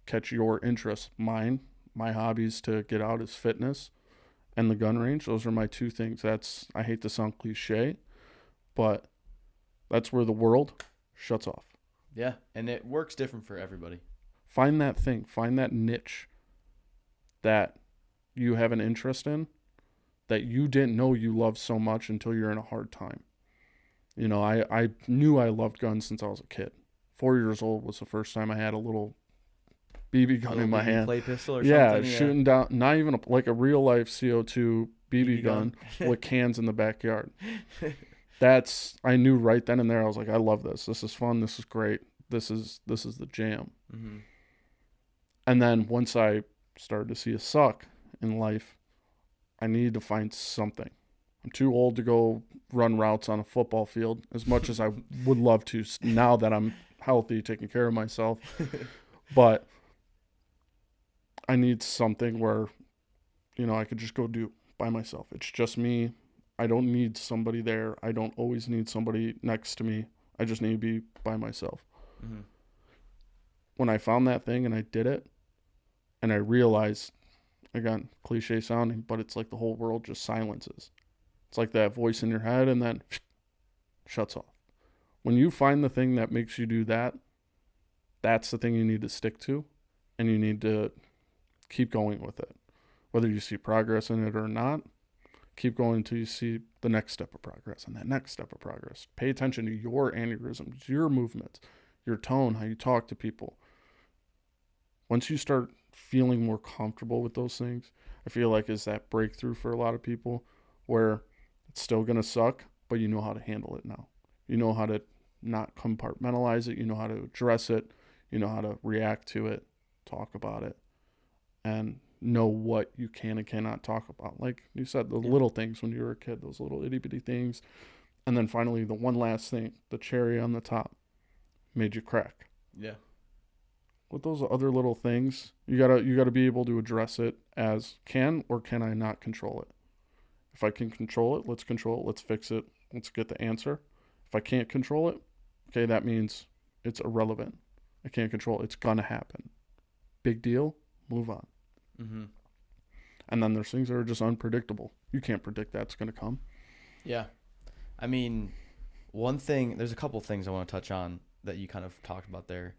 [SPEAKER 2] catch your interest. My hobbies to get out is fitness and the gun range. Those are my two things. I hate to sound cliche, but that's where the world shuts off.
[SPEAKER 1] Yeah, and it works different for everybody.
[SPEAKER 2] Find that thing. Find that niche that you have an interest in that you didn't know you loved so much until you're in a hard time. I knew I loved guns since I was a kid. 4 years old was the first time I had a little BB gun in my hand.
[SPEAKER 1] Play pistol or
[SPEAKER 2] yeah,
[SPEAKER 1] something?
[SPEAKER 2] Shooting down, not even like a real life CO2 BB gun with cans in the backyard. I knew right then and there, I was like, I love this. This is fun. This is great. This is the jam.
[SPEAKER 1] Mm-hmm.
[SPEAKER 2] And then once I started to see a suck in life, I needed to find something. I'm too old to go run routes on a football field as much as I would love to now that I'm healthy, taking care of myself. But I need something where, I could just go do by myself. It's just me. I don't need somebody there. I don't always need somebody next to me. I just need to be by myself.
[SPEAKER 1] Mm-hmm.
[SPEAKER 2] When I found that thing and I did it, and I realized, again, cliche sounding, but it's like the whole world just silences. It's like that voice in your head and then shuts off. When you find the thing that makes you do that, that's the thing you need to stick to, and you need to keep going with it. Whether you see progress in it or not, keep going until you see the next step of progress and that next step of progress. Pay attention to your aneurysms, your movements, your tone, how you talk to people. Once you start feeling more comfortable with those things, I feel like is that breakthrough for a lot of people where it's still going to suck, but you know how to handle it now. You know how to not compartmentalize it. You know how to address it. You know how to react to it, talk about it, and know what you can and cannot talk about. Like you said, the little things when you were a kid, those little itty bitty things. And then finally, the one last thing, the cherry on the top, made you crack.
[SPEAKER 1] Yeah.
[SPEAKER 2] With those other little things, you gotta be able to address it as can or can I not control it. If I can control it, let's control it. Let's fix it. Let's get the answer. If I can't control it, okay, that means it's irrelevant. I can't control it. It's gonna happen. Big deal. Move on.
[SPEAKER 1] Mm-hmm.
[SPEAKER 2] And then there's things that are just unpredictable. You can't predict that's gonna come.
[SPEAKER 1] Yeah. I mean, there's a couple things I want to touch on that you kind of talked about there.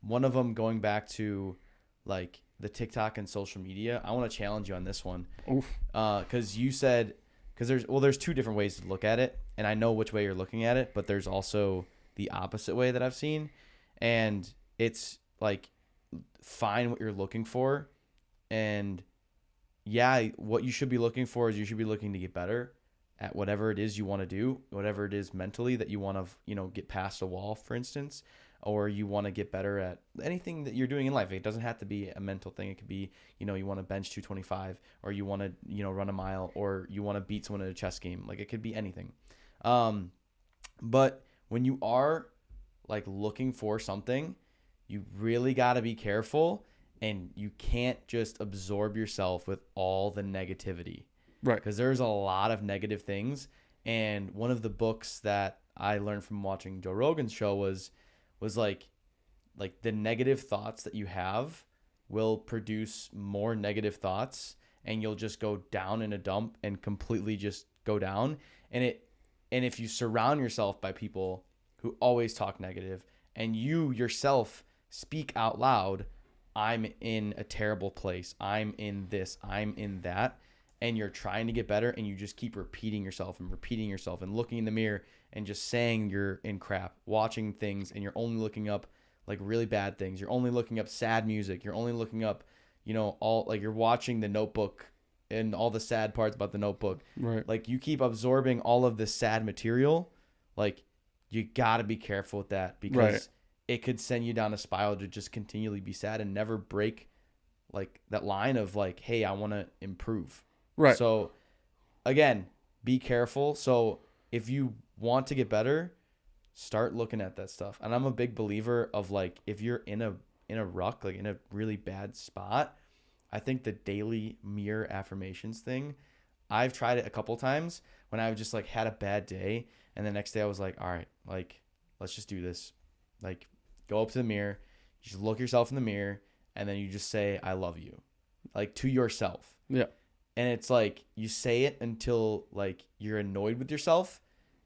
[SPEAKER 1] One of them going back to like the TikTok and social media. I want to challenge you on this one.
[SPEAKER 2] Oof.
[SPEAKER 1] Because you said, there's two different ways to look at it, and I know which way you're looking at it, but there's also the opposite way that I've seen, and it's like find what you're looking for, and yeah, what you should be looking for is you should be looking to get better at whatever it is you want to do, whatever it is mentally that you want to, get past a wall, for instance, or you want to get better at anything that you're doing in life. It doesn't have to be a mental thing. It could be, you want to bench 225, or you want to, run a mile, or you want to beat someone at a chess game. Like, it could be anything. But when you are like looking for something, you really got to be careful, and you can't just absorb yourself with all the negativity.
[SPEAKER 2] Right.
[SPEAKER 1] Because there's a lot of negative things. And one of the books that I learned from watching Joe Rogan's show was like the negative thoughts that you have will produce more negative thoughts, and you'll just go down in a dump and completely just go down. And if you surround yourself by people who always talk negative, and you yourself speak out loud, I'm in a terrible place, I'm in this, I'm in that, and you're trying to get better, and you just keep repeating yourself and looking in the mirror and just saying you're in crap, watching things, and you're only looking up like really bad things. You're only looking up sad music. You're only looking up, all like you're watching The Notebook and all the sad parts about The Notebook.
[SPEAKER 2] Right.
[SPEAKER 1] Like, you keep absorbing all of this sad material. Like, you got to be careful with that, because it could send you down a spiral to just continually be sad and never break like that line of like, hey, I want to improve.
[SPEAKER 2] Right.
[SPEAKER 1] So again, be careful. So if you want to get better, start looking at that stuff. And I'm a big believer of like, if you're in a ruck, like in a really bad spot, I think the daily mirror affirmations thing, I've tried it a couple times when I've just like had a bad day, and the next day I was like, all right, like let's just do this. Like go up to the mirror, you just look yourself in the mirror, and then you just say I love you, like to yourself.
[SPEAKER 2] Yeah.
[SPEAKER 1] And it's like you say it until like you're annoyed with yourself,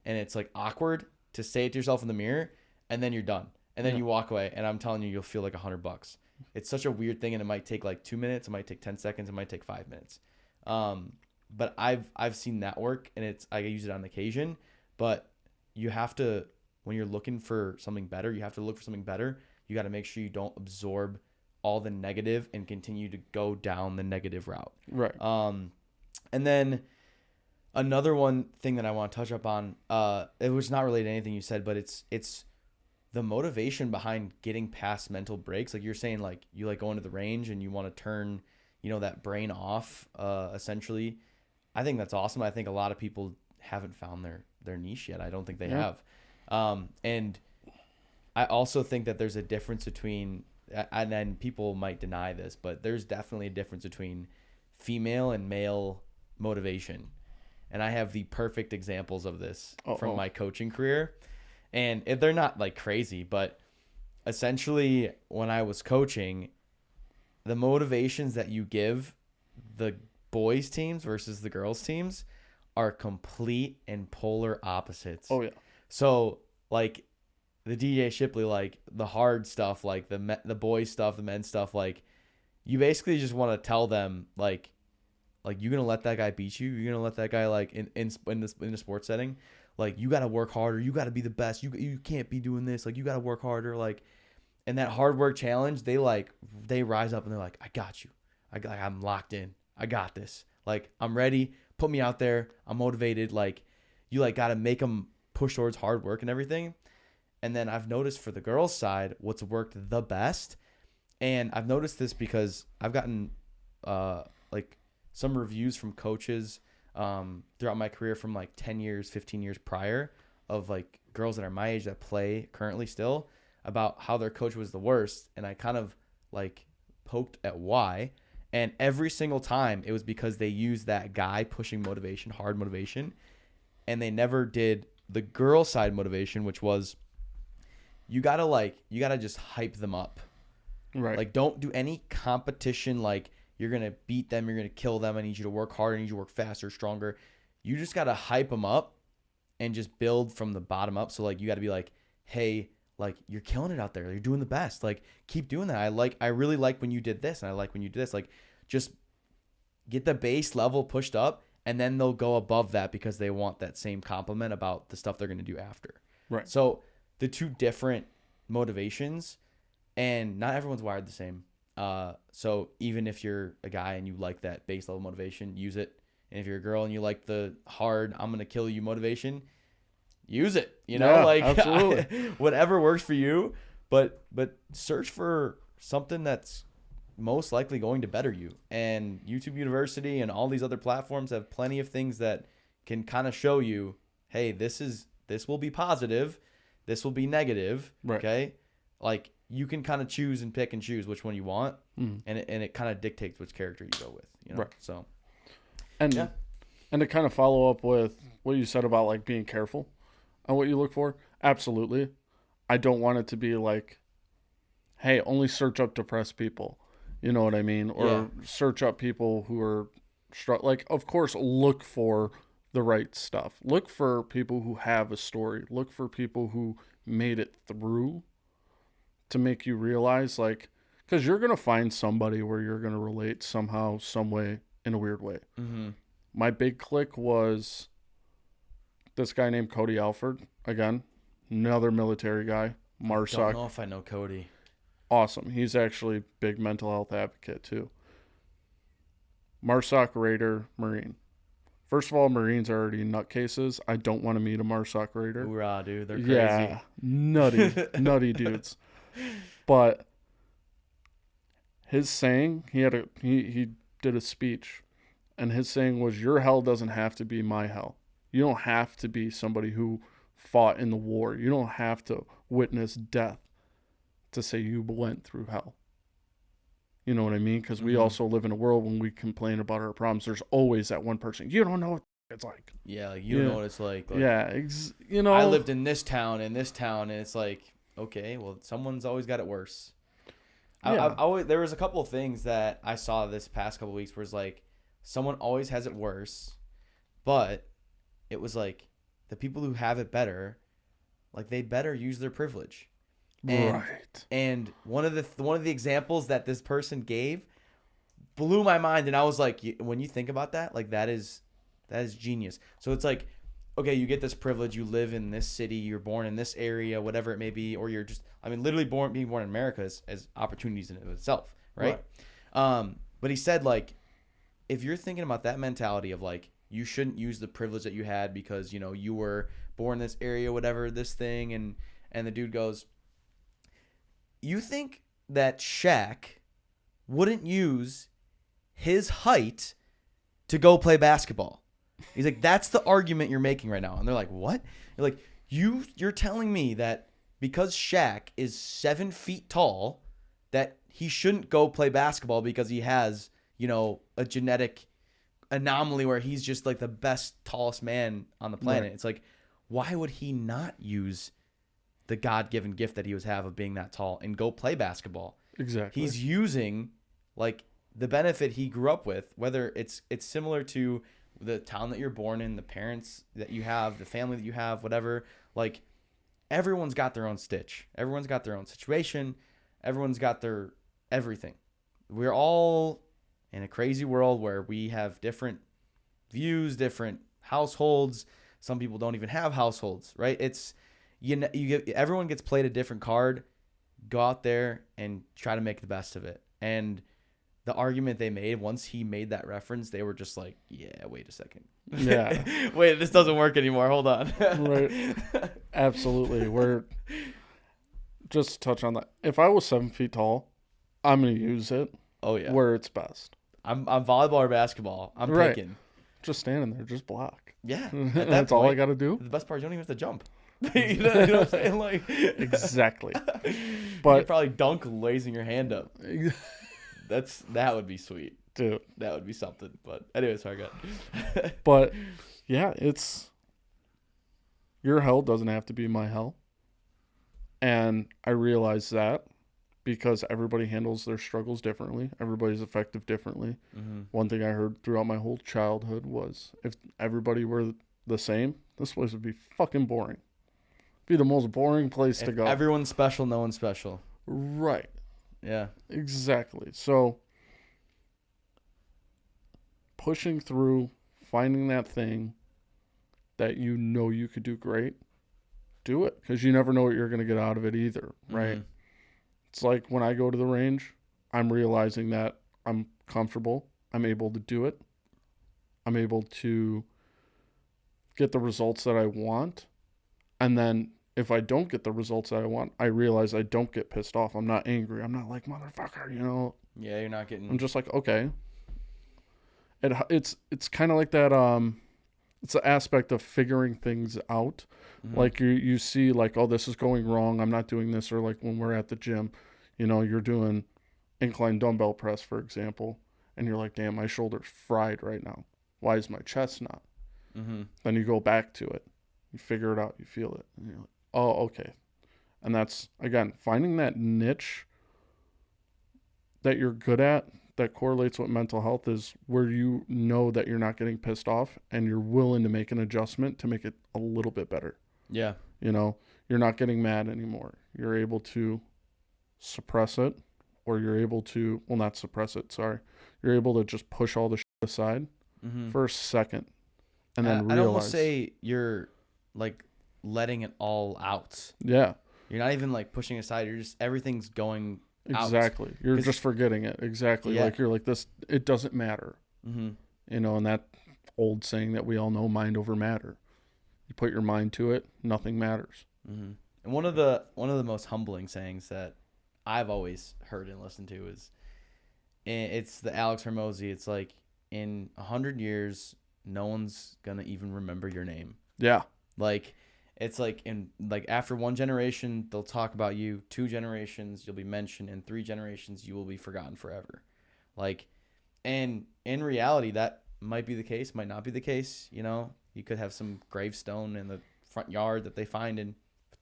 [SPEAKER 1] and it's like awkward to say it to yourself in the mirror, and then you're done. And then you walk away, and I'm telling you, you'll feel like $100. It's such a weird thing, and it might take like 2 minutes, it might take 10 seconds, it might take 5 minutes. But I've seen that work, and I use it on occasion. But you have to, when you're looking for something better, you have to look for something better. You got to make sure you don't absorb all the negative and continue to go down the negative route.
[SPEAKER 2] Right.
[SPEAKER 1] And then another one thing that I want to touch up on, it was not related to anything you said, but it's the motivation behind getting past mental breaks. Like you're saying, like you like going to the range and you want to turn, that brain off, essentially. I think that's awesome. I think a lot of people haven't found their niche yet. I don't think they have. And I also think that there's a difference between, and then people might deny this, but there's definitely a difference between female and male motivation. And I have the perfect examples of this from my coaching career. And they're not like crazy, but essentially when I was coaching, the motivations that you give the boys teams versus the girls teams are complete and polar opposites.
[SPEAKER 2] Oh yeah.
[SPEAKER 1] So like the DJ Shipley, like the hard stuff, like the boys stuff, the men's stuff, like you basically just want to tell them like you're gonna let that guy beat you. You're gonna let that guy like in the sports setting, like you gotta work harder. You gotta be the best. You can't be doing this. Like you gotta work harder. Like, and that hard work challenge, they rise up and they're like, I got you. I'm locked in. I got this. Like I'm ready. Put me out there. I'm motivated. Like you like gotta make them push towards hard work and everything. And then I've noticed for the girls' side, what's worked the best, and I've noticed this because I've gotten like some reviews from coaches throughout my career from like 10 years, 15 years prior of like girls that are my age that play currently still about how their coach was the worst. And I kind of like poked at why. And every single time it was because they used that guy pushing motivation, hard motivation, and they never did the girl side motivation, which was you gotta just hype them up.
[SPEAKER 2] Right.
[SPEAKER 1] Like don't do any competition like you're going to beat them, you're going to kill them, I need you to work harder, I need you to work faster, stronger. You just got to hype them up and just build from the bottom up. So like you got to be like, hey, like you're killing it out there. You're doing the best. Like keep doing that. I really like when you did this, and I like when you did this. Like just get the base level pushed up, and then they'll go above that because they want that same compliment about the stuff they're going to do after.
[SPEAKER 2] Right.
[SPEAKER 1] So the two different motivations, and not everyone's wired the same. So even if you're a guy and you like that base level motivation, use it. And if you're a girl and you like the hard, I'm going to kill you motivation, use it, like
[SPEAKER 2] absolutely.
[SPEAKER 1] Whatever works for you, but search for something that's most likely going to better you. And YouTube University and all these other platforms have plenty of things that can kind of show you, hey, this will be positive. This will be negative.
[SPEAKER 2] Right.
[SPEAKER 1] Okay. Like, you can kind of choose and pick and choose which one you want, and it kind of dictates which character you go with,
[SPEAKER 2] Right.
[SPEAKER 1] So,
[SPEAKER 2] and to kind of follow up with what you said about like being careful on what you look for, absolutely. I don't want it to be like, hey, only search up depressed people, you know what I mean, or search up people who are like. Of course, look for the right stuff. Look for people who have a story. Look for people who made it through. To make you realize, like, because you're going to find somebody where you're going to relate somehow, some way, in a weird way.
[SPEAKER 1] Mm-hmm.
[SPEAKER 2] My big click was this guy named Cody Alford. Again, another military guy. MARSOC.
[SPEAKER 1] Don't know if I know Cody.
[SPEAKER 2] Awesome. He's actually a big mental health advocate, too. MARSOC Raider Marine. First of all, Marines are already nutcases. I don't want to meet a MARSOC Raider.
[SPEAKER 1] Hoorah, dude. They're crazy.
[SPEAKER 2] Yeah, nutty dudes. But his saying, he did a speech, and his saying was, your hell doesn't have to be my hell. You don't have to be somebody who fought in the war. You don't have to witness death to say you went through hell. You know what I mean? Because we also live in a world when we complain about our problems. There's always that one person. You don't know what it's like.
[SPEAKER 1] Yeah, like you don't know what it's like.
[SPEAKER 2] Yeah, you know.
[SPEAKER 1] I lived in this town, and it's like, okay, well, someone's always got it worse.
[SPEAKER 2] Yeah.
[SPEAKER 1] There was a couple of things that I saw this past couple of weeks where it's like, someone always has it worse, but it was like the people who have it better, like they better use their privilege.
[SPEAKER 2] Right.
[SPEAKER 1] And one of the examples that this person gave blew my mind, and I was like, when you think about that, like that is genius. So it's like, okay, you get this privilege, you live in this city, you're born in this area, whatever it may be, or you're just, I mean, literally being born in America as opportunities in itself, right? But he said, like, if you're thinking about that mentality of like, you shouldn't use the privilege that you had because, you know, you were born in this area, whatever, this thing, and the dude goes, you think that Shaq wouldn't use his height to go play basketball? He's like, that's the argument you're making right now. And they're like, what? You're like, you're telling me that because Shaq is 7 feet tall, that he shouldn't go play basketball because he has, you know, a genetic anomaly where he's just like the best, tallest man on the planet. Right. It's like, why would he not use the God-given gift that he was of being that tall and go play basketball?
[SPEAKER 2] Exactly.
[SPEAKER 1] He's using like the benefit he grew up with, whether it's similar to the town that you're born in, the parents that you have, the family that you have, whatever. Like, everyone's got their own stitch. Everyone's got their own situation. Everyone's got their everything. We're all in a crazy world where we have different views, different households. Some people don't even have households, right? It's everyone gets played a different card. Go out there and try to make the best of it. And the argument they made, once he made that reference, they were just like, yeah, wait a second.
[SPEAKER 2] Yeah.
[SPEAKER 1] Wait, this doesn't work anymore. Hold on.
[SPEAKER 2] Right. Absolutely. We're just to touch on that. If I was 7 feet tall, I'm going to use it.
[SPEAKER 1] Oh, yeah.
[SPEAKER 2] Where it's best.
[SPEAKER 1] I'm volleyball or basketball. I'm picking.
[SPEAKER 2] Just standing there, just block.
[SPEAKER 1] Yeah.
[SPEAKER 2] That's all I got to do.
[SPEAKER 1] The best part is you don't even have to jump. You know what I'm saying? Like,
[SPEAKER 2] exactly.
[SPEAKER 1] But you could probably dunk raising your hand up. That would be sweet,
[SPEAKER 2] dude.
[SPEAKER 1] That would be something. But anyway, sorry, go ahead.
[SPEAKER 2] But yeah, it's your hell doesn't have to be my hell, and I realize that because everybody handles their struggles differently. Everybody's effective differently. Mm-hmm. One thing I heard throughout my whole childhood was if everybody were the same, this place would be fucking boring. Be the most boring place to go.
[SPEAKER 1] Everyone's special, no one's special.
[SPEAKER 2] Right.
[SPEAKER 1] Yeah.
[SPEAKER 2] Exactly. So pushing through, finding that thing that you know you could do great, do it, because you never know what you're going to get out of it either, right? Mm-hmm. It's like when I go to the range, I'm realizing that I'm comfortable. I'm able to do it. I'm able to get the results that I want. And then if I don't get the results that I want, I realize I don't get pissed off. I'm not angry. I'm not like, motherfucker, you know.
[SPEAKER 1] Yeah, you're not getting...
[SPEAKER 2] I'm just like, okay. It's kind of like that, it's the aspect of figuring things out. Mm-hmm. Like you see like, oh, this is going wrong. I'm not doing this. Or like when we're at the gym, you know, you're doing incline dumbbell press, for example. And you're like, damn, my shoulder's fried right now. Why is my chest not? Mm-hmm. Then you go back to it. You figure it out. You feel it. And you're like, oh, okay. And that's, again, finding that niche that you're good at that correlates with mental health is where you know that you're not getting pissed off and you're willing to make an adjustment to make it a little bit better.
[SPEAKER 1] Yeah.
[SPEAKER 2] You know, you're not getting mad anymore. You're able to suppress it, or you're able to, well, not suppress it, sorry. You're able to just push all the shit aside for a second and then realize. I'd almost
[SPEAKER 1] say you're like letting it all out.
[SPEAKER 2] Yeah.
[SPEAKER 1] You're not even like pushing aside. You're just, everything's going
[SPEAKER 2] exactly.
[SPEAKER 1] out.
[SPEAKER 2] You're just forgetting it. Exactly. Yeah. Like you're like this, it doesn't matter. Mm-hmm. You know, and that old saying that we all know, mind over matter. You put your mind to it, nothing matters.
[SPEAKER 1] Mm-hmm. And one of the most humbling sayings that I've always heard and listened to is, it's the Alex Hormozy. It's like, in 100 years, no one's going to even remember your name.
[SPEAKER 2] Yeah.
[SPEAKER 1] Like, it's like after one generation, they'll talk about you. 2 generations, you'll be mentioned. And 3 generations, you will be forgotten forever. Like, and in reality, that might be the case, might not be the case. You know, you could have some gravestone in the front yard that they find in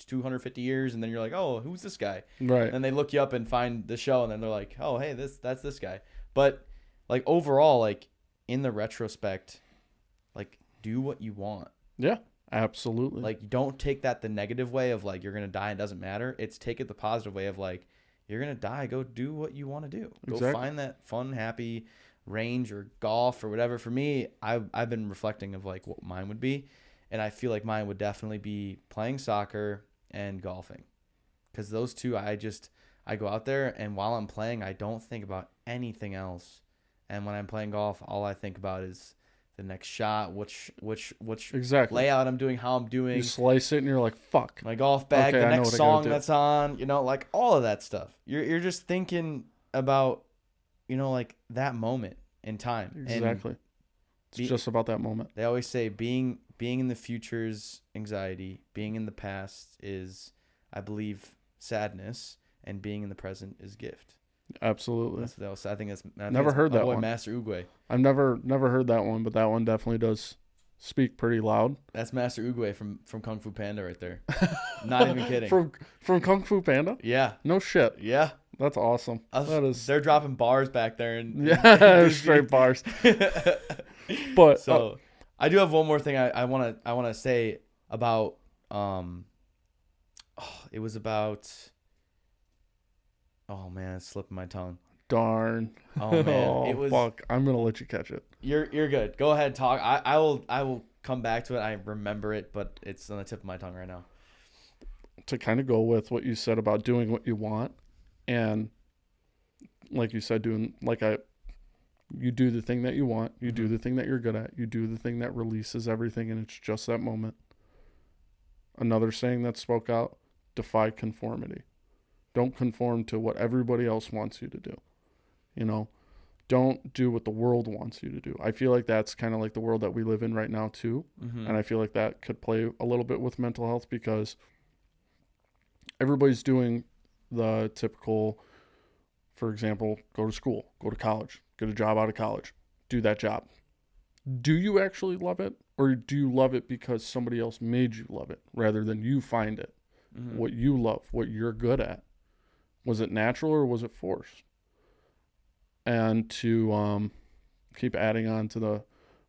[SPEAKER 1] 250 years, and then you're like, oh, who's this guy?
[SPEAKER 2] Right.
[SPEAKER 1] And then they look you up and find the show, and then they're like, oh, hey, that's this guy. But like overall, like in the retrospect, like do what you want.
[SPEAKER 2] Yeah. Absolutely.
[SPEAKER 1] Like, don't take that the negative way of like you're gonna die, it doesn't matter. It's take it the positive way of like you're gonna die, go do what you want to do. Go find that fun, happy range or golf or whatever. For me, I've been reflecting of like what mine would be, and I feel like mine would definitely be playing soccer and golfing, because those two I go out there, and while I'm playing, I don't think about anything else. And when I'm playing golf, all I think about is the next shot, which
[SPEAKER 2] exactly
[SPEAKER 1] layout I'm doing, how I'm doing.
[SPEAKER 2] You slice it and you're like, fuck.
[SPEAKER 1] My golf bag,
[SPEAKER 2] okay,
[SPEAKER 1] the next song that's on, you know, like all of that stuff. You're just thinking about, you know, like that moment in time.
[SPEAKER 2] Exactly.
[SPEAKER 1] And
[SPEAKER 2] it's just about that moment.
[SPEAKER 1] They always say being in the future's anxiety, being in the past is, I believe, sadness, and being in the present is gift.
[SPEAKER 2] Absolutely.
[SPEAKER 1] I think that's
[SPEAKER 2] never heard that one.
[SPEAKER 1] Master Oogway.
[SPEAKER 2] I've never heard that one, but that one definitely does speak pretty loud.
[SPEAKER 1] That's Master Oogway from Kung Fu Panda right there. Not even kidding.
[SPEAKER 2] From Kung Fu Panda?
[SPEAKER 1] Yeah.
[SPEAKER 2] No shit.
[SPEAKER 1] Yeah.
[SPEAKER 2] That's awesome.
[SPEAKER 1] They're dropping bars back there, and
[SPEAKER 2] straight bars. But
[SPEAKER 1] so I do have one more thing I wanna say about it was about. Oh man, it's slipping my tongue.
[SPEAKER 2] Darn.
[SPEAKER 1] Oh man, it was.
[SPEAKER 2] Fuck. I'm gonna let you catch it.
[SPEAKER 1] You're good. Go ahead, talk. I will come back to it. I remember it, but it's on the tip of my tongue right now.
[SPEAKER 2] To kind of go with what you said about doing what you want, and like you said, you do the thing that you want. You do the thing that you're good at. You do the thing that releases everything, and it's just that moment. Another saying that spoke out: defy conformity. Don't conform to what everybody else wants you to do. You know, don't do what the world wants you to do. I feel like that's kind of like the world that we live in right now too. Mm-hmm. And I feel like that could play a little bit with mental health, because everybody's doing the typical, for example, go to school, go to college, get a job out of college, do that job. Do you actually love it? Or do you love it because somebody else made you love it rather than you find it? Mm-hmm. What you love, what you're good at. Was it natural or was it forced? And to keep adding on to the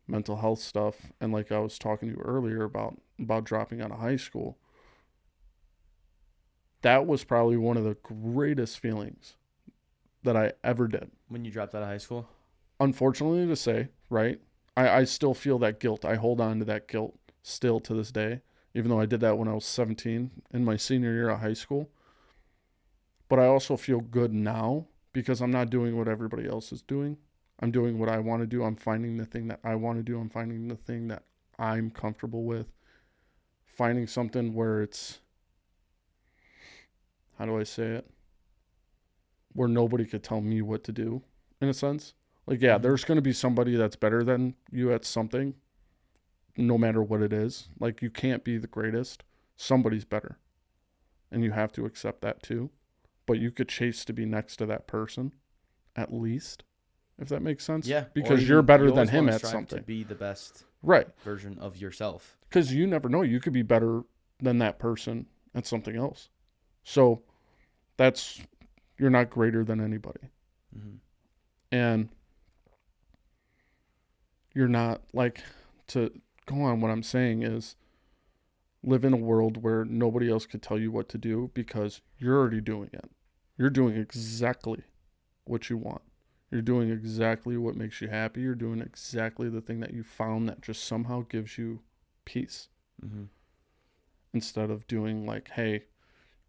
[SPEAKER 2] mental health stuff, and like I was talking to you earlier about dropping out of high school, that was probably one of the greatest feelings that I ever did.
[SPEAKER 1] When you dropped out of high school?
[SPEAKER 2] Unfortunately to say, right? I still feel that guilt. I hold on to that guilt still to this day, even though I did that when I was 17 in my senior year of high school. But I also feel good now because I'm not doing what everybody else is doing. I'm doing what I want to do. I'm finding the thing that I want to do. I'm finding the thing that I'm comfortable with. Finding something where it's, how do I say it? Where nobody could tell me what to do, in a sense. Like, yeah, there's going to be somebody that's better than you at something, no matter what it is. Like, you can't be the greatest. Somebody's better. And you have to accept that too. But you could chase to be next to that person, at least, if that makes sense.
[SPEAKER 1] Yeah.
[SPEAKER 2] Because you're better than him at something.
[SPEAKER 1] To be the best
[SPEAKER 2] version
[SPEAKER 1] of yourself.
[SPEAKER 2] Because you never know. You could be better than that person at something else. So you're not greater than anybody. Mm-hmm. And you're not, like, to go on, what I'm saying is, live in a world where nobody else could tell you what to do because you're already doing it. You're doing exactly what you want. You're doing exactly what makes you happy. You're doing exactly the thing that you found that just somehow gives you peace. Mm-hmm. Instead of doing like, hey,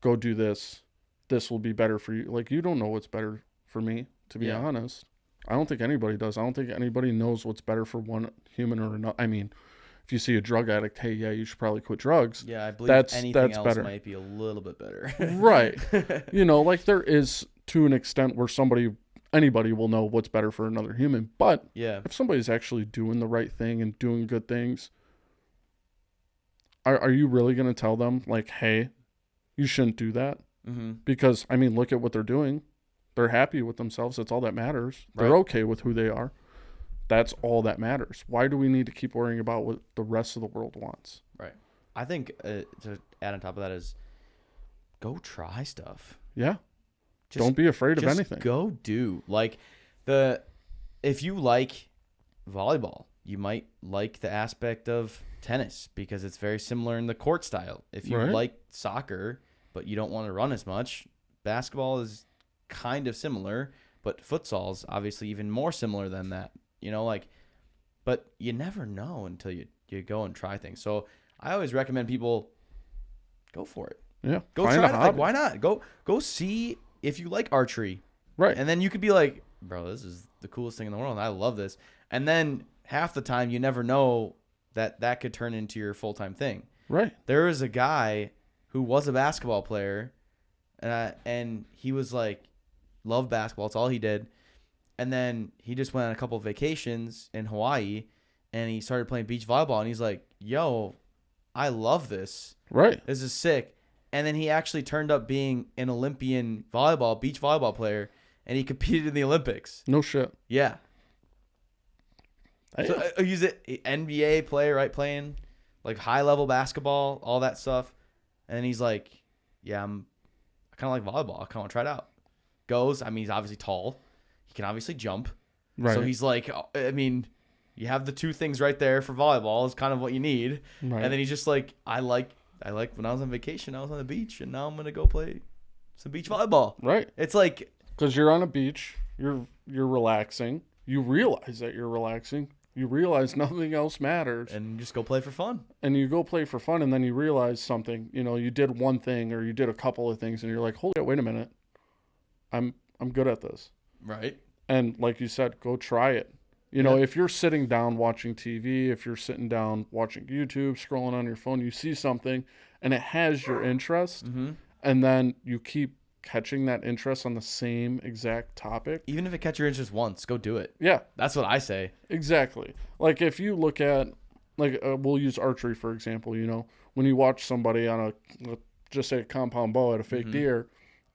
[SPEAKER 2] go do this. This will be better for you. Like, you don't know what's better for me, to be honest. I don't think anybody does. I don't think anybody knows what's better for one human or another. I mean, if you see a drug addict, hey, yeah, you should probably quit drugs.
[SPEAKER 1] Yeah, I believe anything else
[SPEAKER 2] better.
[SPEAKER 1] Might be a little bit better.
[SPEAKER 2] Right. You know, like there is, to an extent, where somebody, anybody will know what's better for another human. But
[SPEAKER 1] Yeah.
[SPEAKER 2] if somebody's actually doing the right thing and doing good things, are you really going to tell them, like, hey, you shouldn't do that?
[SPEAKER 1] Mm-hmm.
[SPEAKER 2] Because, I mean, look at what they're doing. They're happy with themselves. That's all that matters. They're
[SPEAKER 1] Right.
[SPEAKER 2] okay with who they are. That's all that matters. Why do we need to keep worrying about what the rest of the world wants?
[SPEAKER 1] Right. I think to add on top of that is go try stuff.
[SPEAKER 2] Yeah.
[SPEAKER 1] Just,
[SPEAKER 2] Don't be afraid of
[SPEAKER 1] just
[SPEAKER 2] anything.
[SPEAKER 1] go do. Like, if you like volleyball, you might like the aspect of tennis because it's very similar in the court style. If you
[SPEAKER 2] Right.
[SPEAKER 1] like soccer, but you don't want to run as much, basketball is kind of similar, but futsal's obviously even more similar than that. You know, like, but you never know until you go and try things. So I always recommend people go for it.
[SPEAKER 2] Yeah.
[SPEAKER 1] Go
[SPEAKER 2] Find
[SPEAKER 1] try
[SPEAKER 2] a
[SPEAKER 1] it. Like,
[SPEAKER 2] hobby.
[SPEAKER 1] why not? Go see if you like archery.
[SPEAKER 2] Right.
[SPEAKER 1] And then you could be like, bro, this is the coolest thing in the world. I love this. And then half the time you never know that could turn into your full-time thing.
[SPEAKER 2] Right.
[SPEAKER 1] There is a guy who was a basketball player, and he was like, loved basketball. It's all he did. And then he just went on a couple of vacations in Hawaii, and he started playing beach volleyball. And he's like, yo, I love this.
[SPEAKER 2] Right.
[SPEAKER 1] This is sick. And then he actually turned up being an Olympian beach volleyball player, and he competed in the Olympics.
[SPEAKER 2] No shit.
[SPEAKER 1] Yeah.
[SPEAKER 2] Hey.
[SPEAKER 1] So he's an NBA player, right? Playing like high level basketball, all that stuff. And he's like, yeah, I kind of like volleyball. I kind of want to try it out. Goes. I mean, he's obviously tall. He can obviously jump.
[SPEAKER 2] Right.
[SPEAKER 1] So he's like, I mean, you have the two things right there for volleyball is kind of what you need.
[SPEAKER 2] Right.
[SPEAKER 1] And then he's just like, I like when I was on vacation, I was on the beach, and now I'm gonna go play some beach volleyball.
[SPEAKER 2] Right.
[SPEAKER 1] It's like,
[SPEAKER 2] because you're on a beach, you're relaxing. You realize that you're relaxing. You realize nothing else matters,
[SPEAKER 1] and just go play for fun.
[SPEAKER 2] and you go play for fun, and then you realize something. You know, you did one thing or you did a couple of things, and you're like, "Holy shit, wait a minute, I'm good at this."
[SPEAKER 1] Right.
[SPEAKER 2] And like you said, go try it. You know, if you're sitting down watching TV, if you're sitting down watching YouTube, scrolling on your phone, you see something and it has your interest, and then you keep catching that interest on the same exact topic.
[SPEAKER 1] Even if it catch your interest once, go do it.
[SPEAKER 2] Yeah,
[SPEAKER 1] That's what I say.
[SPEAKER 2] exactly. Like if you look at, like we'll use archery for example, you know, when you watch somebody on just say a compound bow at a fake deer,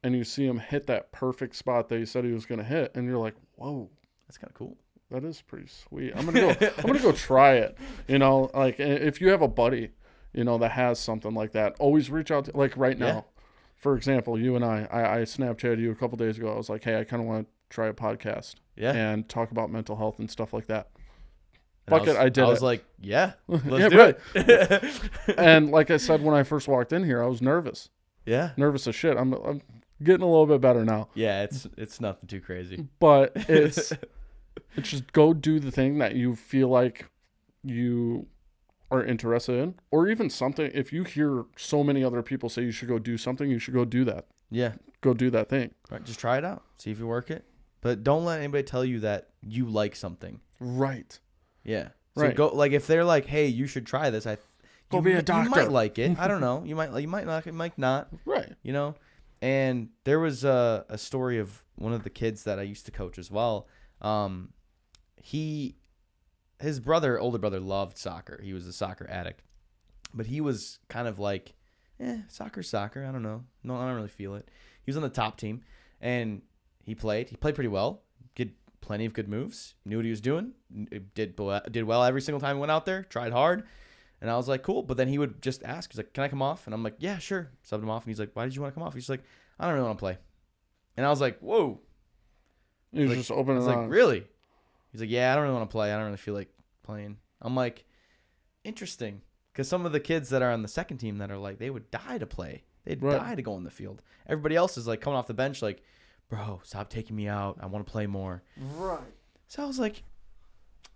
[SPEAKER 2] and you see him hit that perfect spot that he said he was going to hit, and you're like, whoa,
[SPEAKER 1] That's kind of cool.
[SPEAKER 2] that is pretty sweet. I'm gonna go try it. You know, like if you have a buddy, you know, that has something like that, always reach out to, like right now.
[SPEAKER 1] Yeah.
[SPEAKER 2] For example, you and I Snapchatted you a couple days ago. I was like, hey, I kind of want to try a podcast and talk about mental health and stuff like that. Fuck it, I did it.
[SPEAKER 1] I was like, yeah, let's
[SPEAKER 2] Yeah,
[SPEAKER 1] do
[SPEAKER 2] right.
[SPEAKER 1] it.
[SPEAKER 2] And like I said, when I first walked in here, I was nervous
[SPEAKER 1] Nervous
[SPEAKER 2] as shit. I'm getting a little bit better now,
[SPEAKER 1] Yeah, it's nothing too crazy.
[SPEAKER 2] but it's just go do the thing that you feel like you are interested in, or even something. If you hear so many other people say you should go do something, you should go do that.
[SPEAKER 1] Yeah.
[SPEAKER 2] Go do that thing.
[SPEAKER 1] Right. Just try it out. See if you work it. But don't let anybody tell you that you like something.
[SPEAKER 2] Right.
[SPEAKER 1] Yeah. So
[SPEAKER 2] Right.
[SPEAKER 1] go, like, if they're like, hey, you should try this,
[SPEAKER 2] Go be a doctor.
[SPEAKER 1] You might like it. I don't know. You might not. You might not.
[SPEAKER 2] Right.
[SPEAKER 1] You know. And there was a story of one of the kids that I used to coach as well. His older brother loved soccer. He was a soccer addict, but he was kind of like, soccer's soccer. I don't know. No, I don't really feel it. He was on the top team, and he played pretty well. Did plenty of good moves. Knew what he was doing. Did well every single time he went out there. Tried hard. And I was like, cool. But then he would just ask, he's like, can I come off? And I'm like, yeah, sure. Subbed him off. And he's like, why did you want to come off? He's like, I don't really want to play. And I was like, whoa.
[SPEAKER 2] You just open
[SPEAKER 1] I
[SPEAKER 2] it
[SPEAKER 1] was
[SPEAKER 2] up.
[SPEAKER 1] like, really? He's like, yeah, I don't really want to play. I don't really feel like playing. I'm like, interesting. Because some of the kids that are on the second team that are like, they would die to play. They'd die to go on the field. Everybody else is like coming off the bench like, bro, stop taking me out. I want to play more.
[SPEAKER 2] Right.
[SPEAKER 1] So I was like,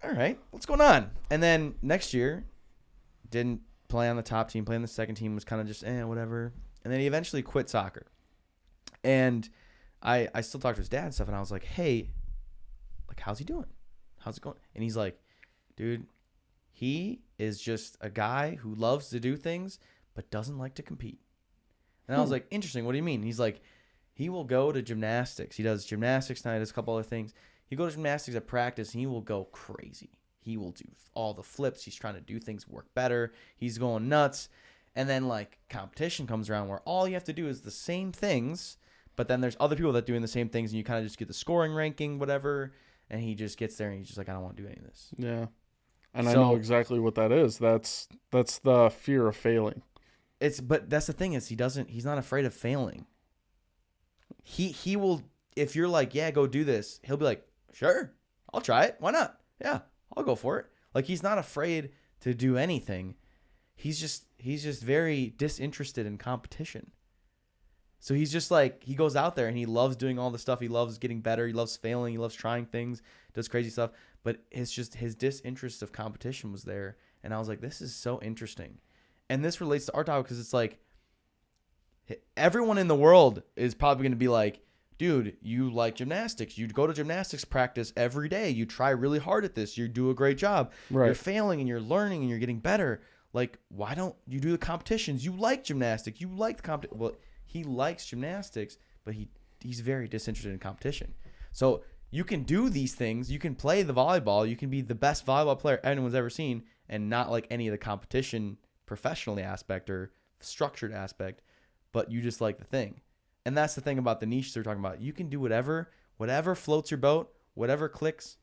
[SPEAKER 1] all right, what's going on? And then next year, didn't play on the top team. Playing the second team was kind of just, whatever. And then he eventually quit soccer. And I still talk to his dad and stuff, and I was like, hey, like, how's he doing? How's it going? And he's like, dude, he is just a guy who loves to do things but doesn't like to compete. And I was like, interesting. What do you mean? He's like, He will go to gymnastics. He does gymnastics night, does a couple other things. He goes to gymnastics at practice, and he will go crazy. He will do all the flips. He's trying to do things work better. He's going nuts. And then, like, competition comes around where all you have to do is the same things, but then there's other people that are doing the same things, and you kind of just get the scoring ranking, whatever, and he just gets there, and he's just like, I don't want to do any of this.
[SPEAKER 2] Yeah. And I know exactly what that is. That's the fear of failing.
[SPEAKER 1] But that's the thing is he's not afraid of failing. He will, if you're like, yeah, go do this, he'll be like, sure, I'll try it. Why not? Yeah, I'll go for it. Like, he's not afraid to do anything. He's just very disinterested in competition. So he's just like, he goes out there and he loves doing all the stuff. He loves getting better. He loves failing. He loves trying things, does crazy stuff. But it's just his disinterest of competition was there. And I was like, this is so interesting. And this relates to our topic because it's like, everyone in the world is probably going to be like, dude, you like gymnastics. You go to gymnastics practice every day. You try really hard at this. You do a great job.
[SPEAKER 2] Right.
[SPEAKER 1] You're failing and you're learning and you're getting better. Like, why don't you do the competitions? You like gymnastics. You like the competition. Well, he likes gymnastics, but he's very disinterested in competition. So you can do these things. You can play the volleyball. You can be the best volleyball player anyone's ever seen and not like any of the competition professionally aspect or structured aspect, but you just like the thing. And that's the thing about the niche they're talking about. You can do whatever floats your boat, whatever clicks,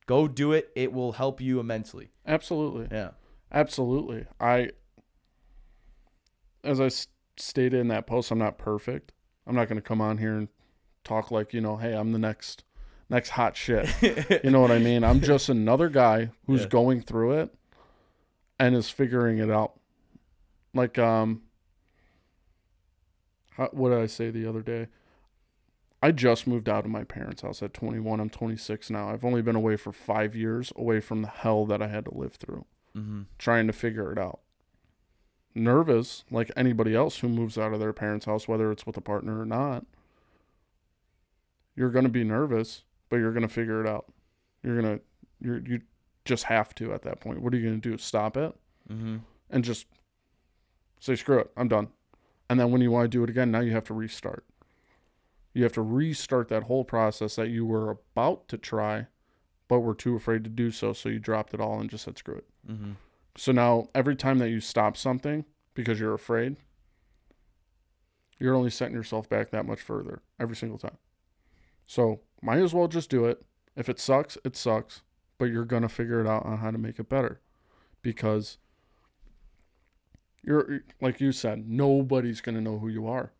[SPEAKER 1] go do it. It will help you immensely.
[SPEAKER 2] Absolutely.
[SPEAKER 1] Yeah.
[SPEAKER 2] Absolutely. As I stated in that post, I'm not perfect. I'm not going to come on here and talk like, hey, I'm the next hot shit. You know what I mean? I'm just another guy who's going through it and is figuring it out. Like, what did I say the other day? I just moved out of my parents' house at 21. I'm 26 now. I've only been away for 5 years, away from the hell that I had to live through, trying to figure it out. Nervous, like anybody else who moves out of their parents' house, whether it's with a partner or not. You're going to be nervous, but you're going to figure it out. You just have to at that point. What are you going to do? Stop it? And just say, screw it, I'm done. And then when you want to do it again, now you have to restart. You have to restart that whole process that you were about to try, but were too afraid to do so you dropped it all and just said, screw it. So now every time that you stop something because you're afraid, you're only setting yourself back that much further every single time. So might as well just do it. If it sucks, it sucks, but you're going to figure it out on how to make it better because you're, like you said, nobody's going to know who you are.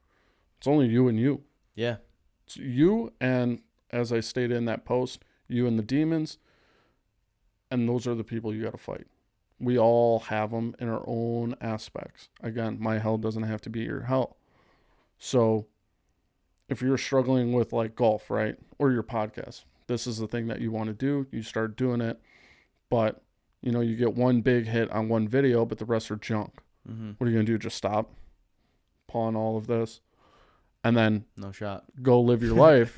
[SPEAKER 2] It's only you and you.
[SPEAKER 1] Yeah.
[SPEAKER 2] It's you and, as I stated in that post, you and the demons, and those are the people you got to fight. We all have them in our own aspects. Again, my hell doesn't have to be your hell. So if you're struggling with like golf, right, or your podcast, this is the thing that you want to do. You start doing it, but you get one big hit on one video, but the rest are junk. What are you going to do? Just stop, pawn all of this, and then
[SPEAKER 1] no shot.
[SPEAKER 2] Go live your life.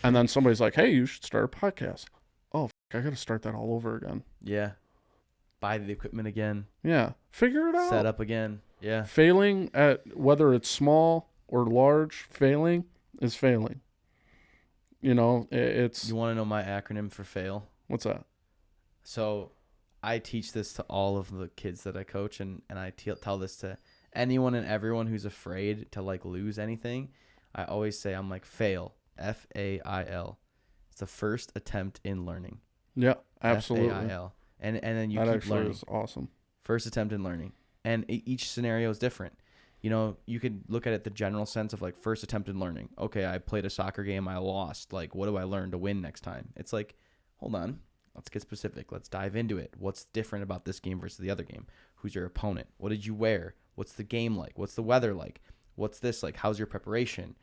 [SPEAKER 2] And then somebody's like, hey, you should start a podcast. Oh, I got to start that all over again.
[SPEAKER 1] Yeah. Buy the equipment again.
[SPEAKER 2] Yeah. Figure it out.
[SPEAKER 1] Set up again. Yeah.
[SPEAKER 2] Failing at whether it's small or large, failing is failing. It's...
[SPEAKER 1] You want to know my acronym for fail?
[SPEAKER 2] What's that?
[SPEAKER 1] So I teach this to all of the kids that I coach, and I tell this to anyone and everyone who's afraid to like lose anything. I always say, I'm like, fail. F-A-I-L. It's the first attempt in learning.
[SPEAKER 2] Yeah, absolutely.
[SPEAKER 1] F-A-I-L. And then you
[SPEAKER 2] that
[SPEAKER 1] keep learning.
[SPEAKER 2] That actually is awesome.
[SPEAKER 1] First attempt in learning. And each scenario is different. You could look at it the general sense of like first attempt in learning. Okay, I played a soccer game, I lost. Like, what do I learn to win next time? It's like, hold on, let's get specific. Let's dive into it. What's different about this game versus the other game? Who's your opponent? What did you wear? What's the game like? What's the weather like? What's this like? How's your preparation?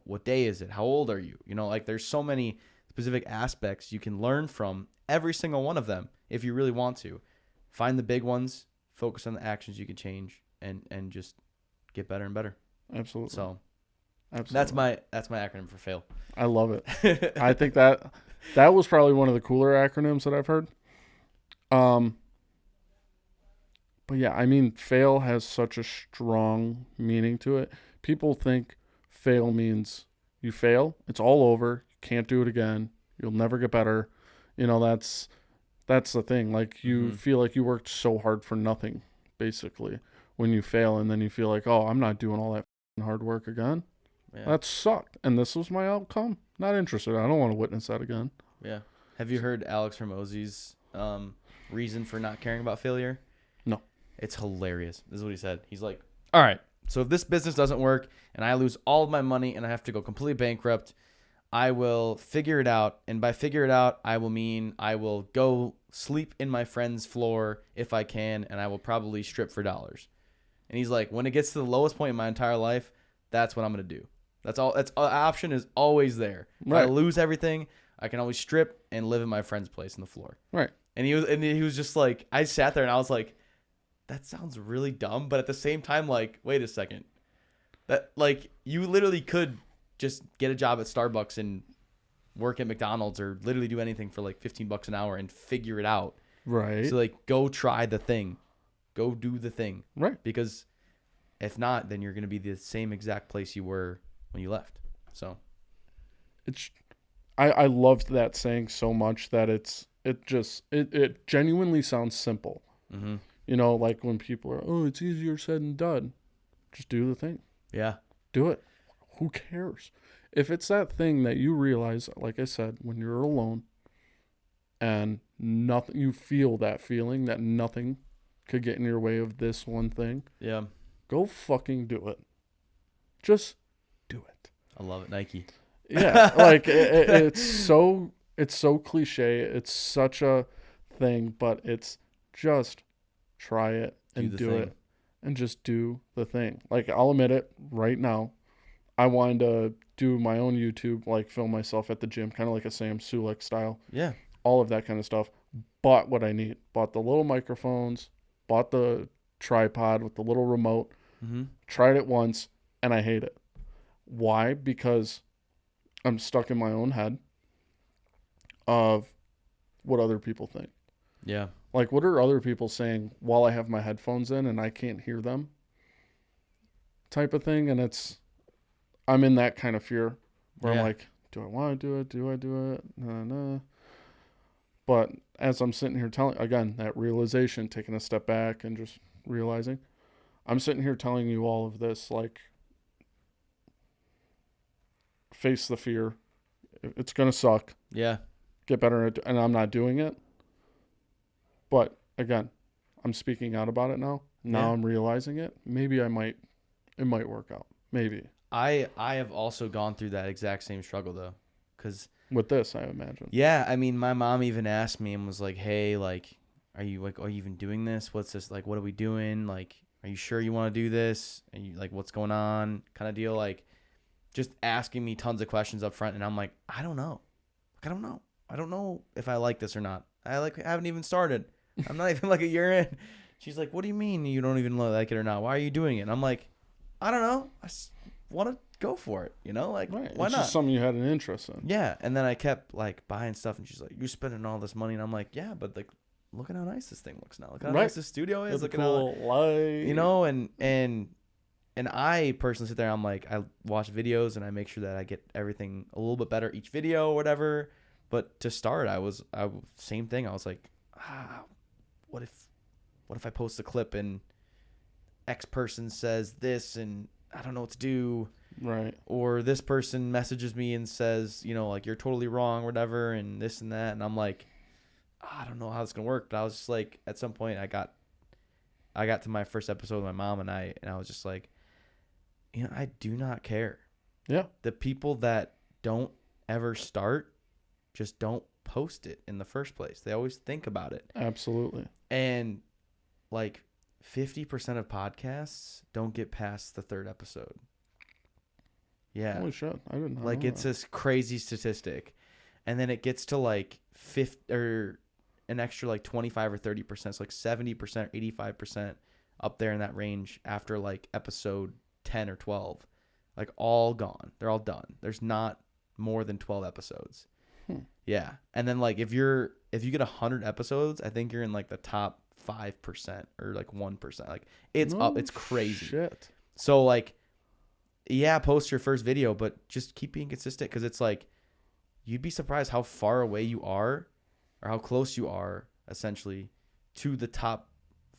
[SPEAKER 1] What day is it? How old are you? Like there's so many specific aspects you can learn from every single one of them if you really want to. Find the big ones, focus on the actions you can change, and just get better and better.
[SPEAKER 2] Absolutely.
[SPEAKER 1] So
[SPEAKER 2] absolutely.
[SPEAKER 1] that's my acronym for fail.
[SPEAKER 2] I love it. I think that was probably one of the cooler acronyms that I've heard. But yeah, I mean, fail has such a strong meaning to it. People think fail means You fail, it's all over. You can't do it again. You'll never get better. That's the thing. Like, you feel like you worked so hard for nothing, basically, when you fail, and then you feel like, oh, I'm not doing all that hard work again. Yeah. That sucked. And this was my outcome. Not interested. I don't want to witness that again.
[SPEAKER 1] Yeah. Have you heard Alex Hormozy's reason for not caring about failure?
[SPEAKER 2] No.
[SPEAKER 1] It's hilarious. This is what he said. He's like, all right, so if this business doesn't work and I lose all of my money and I have to go completely bankrupt, I will figure it out. And by figure it out, I will mean I will go sleep in my friend's floor if I can, and I will probably strip for dollars. And he's like, when it gets to the lowest point in my entire life, that's what I'm going to do. That's all. That's option is always there. If I lose everything, I can always strip and live in my friend's place on the floor.
[SPEAKER 2] Right.
[SPEAKER 1] And he was just like, I sat there and I was like, that sounds really dumb, but at the same time, like, wait a second. That, like, you literally could just get a job at Starbucks and work at McDonald's or literally do anything for like $15 an hour and figure it out.
[SPEAKER 2] Right.
[SPEAKER 1] So, like, go try the thing. Go do the thing.
[SPEAKER 2] Right.
[SPEAKER 1] Because if not, then you're going to be the same exact place you were when you left. So
[SPEAKER 2] I loved that saying so much that it genuinely sounds simple.
[SPEAKER 1] Mm-hmm.
[SPEAKER 2] Like when people are, oh, it's easier said than done. Just do the thing.
[SPEAKER 1] Yeah.
[SPEAKER 2] Do it. Who cares? If it's that thing that you realize, like I said, when you're alone and nothing, you feel that feeling that nothing could get in your way of this one thing.
[SPEAKER 1] Yeah.
[SPEAKER 2] Go fucking do it. Just do it.
[SPEAKER 1] I love it, Nike.
[SPEAKER 2] Yeah, like it's so cliche. It's such a thing, but it's just try it and do it, and just do the thing. Like, I'll admit it right now. I wanted to do my own YouTube, like film myself at the gym, kind of like a Sam Sulek style.
[SPEAKER 1] Yeah.
[SPEAKER 2] All of that kind of stuff. Bought what I need. Bought the little microphones. Bought the tripod with the little remote.
[SPEAKER 1] Mm-hmm.
[SPEAKER 2] Tried it once, and I hate it. Why? Because I'm stuck in my own head of what other people think.
[SPEAKER 1] Yeah.
[SPEAKER 2] Like, what are other people saying while I have my headphones in and I can't hear them? Type of thing. And I'm in that kind of fear where I'm like, do I want to do it? Do I do it? No. But as I'm sitting here again, that realization, taking a step back and just realizing, I'm sitting here telling you all of this, like, face the fear. It's going to suck.
[SPEAKER 1] Yeah.
[SPEAKER 2] Get better at it, and I'm not doing it. But again, I'm speaking out about it now. Now I'm realizing it. Maybe it might work out. Maybe.
[SPEAKER 1] I have also gone through that exact same struggle though. 'Cause
[SPEAKER 2] with this, I imagine.
[SPEAKER 1] Yeah. I mean, my mom even asked me and was like, hey, like, are you even doing this? What's this? Like, what are we doing? Like, are you sure you want to do this? And you like, what's going on? Kind of deal. Like, just asking me tons of questions up front. And I'm like, I don't know. Like, I don't know. I don't know if I like this or not. I haven't even started. I'm not even like a year in. She's like, what do you mean you don't even like it or not? Why are you doing it? And I'm like, I don't know. I just want to go for it. Like,
[SPEAKER 2] right.
[SPEAKER 1] Why
[SPEAKER 2] it's
[SPEAKER 1] not?
[SPEAKER 2] Just something you had an interest in.
[SPEAKER 1] Yeah. And then I kept like buying stuff and she's like, you're spending all this money. And I'm like, yeah, but like, look at how nice this thing looks now. Look how nice this studio is. Look at
[SPEAKER 2] cool
[SPEAKER 1] how,
[SPEAKER 2] light.
[SPEAKER 1] and I personally sit there, I'm like, I watch videos and I make sure that I get everything a little bit better each video or whatever. But to start, I was same thing. I was like, what if I post a clip and X person says this and I don't know what to do.
[SPEAKER 2] Right.
[SPEAKER 1] Or this person messages me and says, like, you're totally wrong or whatever and this and that. And I'm like, I don't know how it's going to work. But I was just like, at some point I got to my first episode with my mom and I was just like, I do not care.
[SPEAKER 2] Yeah.
[SPEAKER 1] The people that don't ever start just don't post it in the first place. They always think about it.
[SPEAKER 2] Absolutely.
[SPEAKER 1] And like 50% of podcasts don't get past the third episode. Yeah.
[SPEAKER 2] Holy shit. I didn't know.
[SPEAKER 1] Like, it's this crazy statistic. And then it gets to like 50 or an extra like 25 or 30%. So like 70%, 85% up there in that range after like episode 10 or 12. Like, all gone. They're all done. There's not more than 12 episodes. Yeah. And then like if you get 100 episodes, I think you're in like the top 5% or like 1%. Like, it's up. It's crazy.
[SPEAKER 2] Shit.
[SPEAKER 1] So like yeah, post your first video, but just keep being consistent, because it's like you'd be surprised how far away you are, or how close you are essentially to the top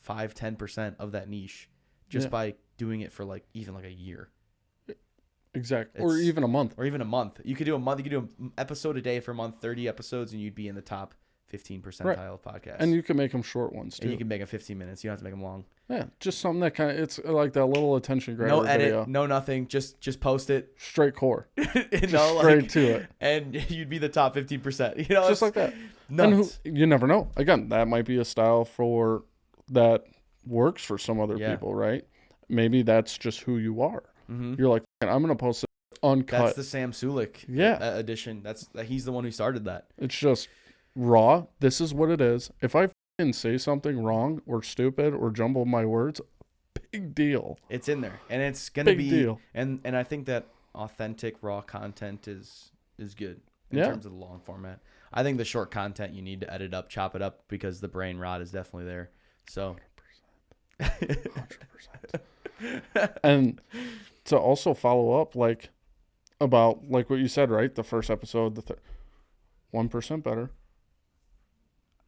[SPEAKER 1] 5-10% of that niche just by doing it for like even like a year.
[SPEAKER 2] Exactly. Or even a month.
[SPEAKER 1] You could do a month. You could do an episode a day for a month, 30 episodes, and you'd be in the top 15 percentile of podcasts.
[SPEAKER 2] And you can make them short ones too.
[SPEAKER 1] And you can make them 15 minutes. You don't have to make them long.
[SPEAKER 2] Yeah, just something that kind of, it's like that little attention grabber
[SPEAKER 1] No edit,
[SPEAKER 2] video.
[SPEAKER 1] no nothing. Just post it.
[SPEAKER 2] Straight core.
[SPEAKER 1] Straight
[SPEAKER 2] to it.
[SPEAKER 1] And you'd be the top 15%. You know,
[SPEAKER 2] just like that.
[SPEAKER 1] Nuts.
[SPEAKER 2] And you never know. Again, that might be a style for that works for some other people, right? Maybe that's just who you are.
[SPEAKER 1] Mm-hmm.
[SPEAKER 2] You're like, I'm going to post it uncut.
[SPEAKER 1] That's the Sam Sulik edition. He's the one who started that.
[SPEAKER 2] It's just raw. This is what it is. If I say something wrong or stupid or jumble my words, big deal.
[SPEAKER 1] It's in there, and it's gonna be
[SPEAKER 2] deal.
[SPEAKER 1] And I think that authentic raw content is good in terms of the long format. I think the short content you need to edit up, chop it up, because the brain rot is definitely there. So
[SPEAKER 2] 100%. And to also follow up, like, about like what you said, right? The first episode, 1% better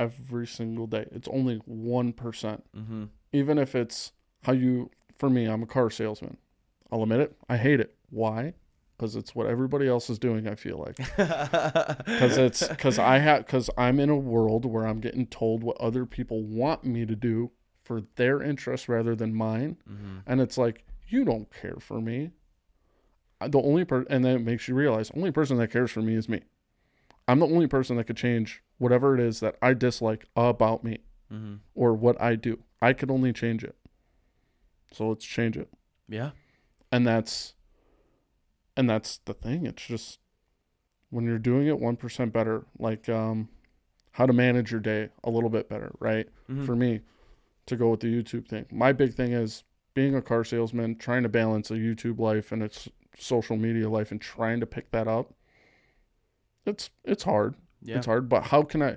[SPEAKER 2] every single day. It's only 1%.
[SPEAKER 1] Mm-hmm.
[SPEAKER 2] Even if it's how you, for me, I'm a car salesman. I'll admit it. I hate it. Why? Because it's what everybody else is doing, I feel like. Because I'm in a world where I'm getting told what other people want me to do for their interests rather than mine.
[SPEAKER 1] Mm-hmm.
[SPEAKER 2] And it's like, you don't care for me. The only person, and then it makes you realize, the only person that cares for me is me. I'm the only person that could change whatever it is that I dislike about me, or what I do. I could only change it. So let's change it.
[SPEAKER 1] Yeah.
[SPEAKER 2] And that's the thing. It's just when you're doing it 1% better, like how to manage your day a little bit better, right?
[SPEAKER 1] Mm-hmm.
[SPEAKER 2] For me, to go with the YouTube thing. My big thing is being a car salesman, trying to balance a YouTube life and its social media life and trying to pick that up. It's hard. Yeah. It's hard, but how can I,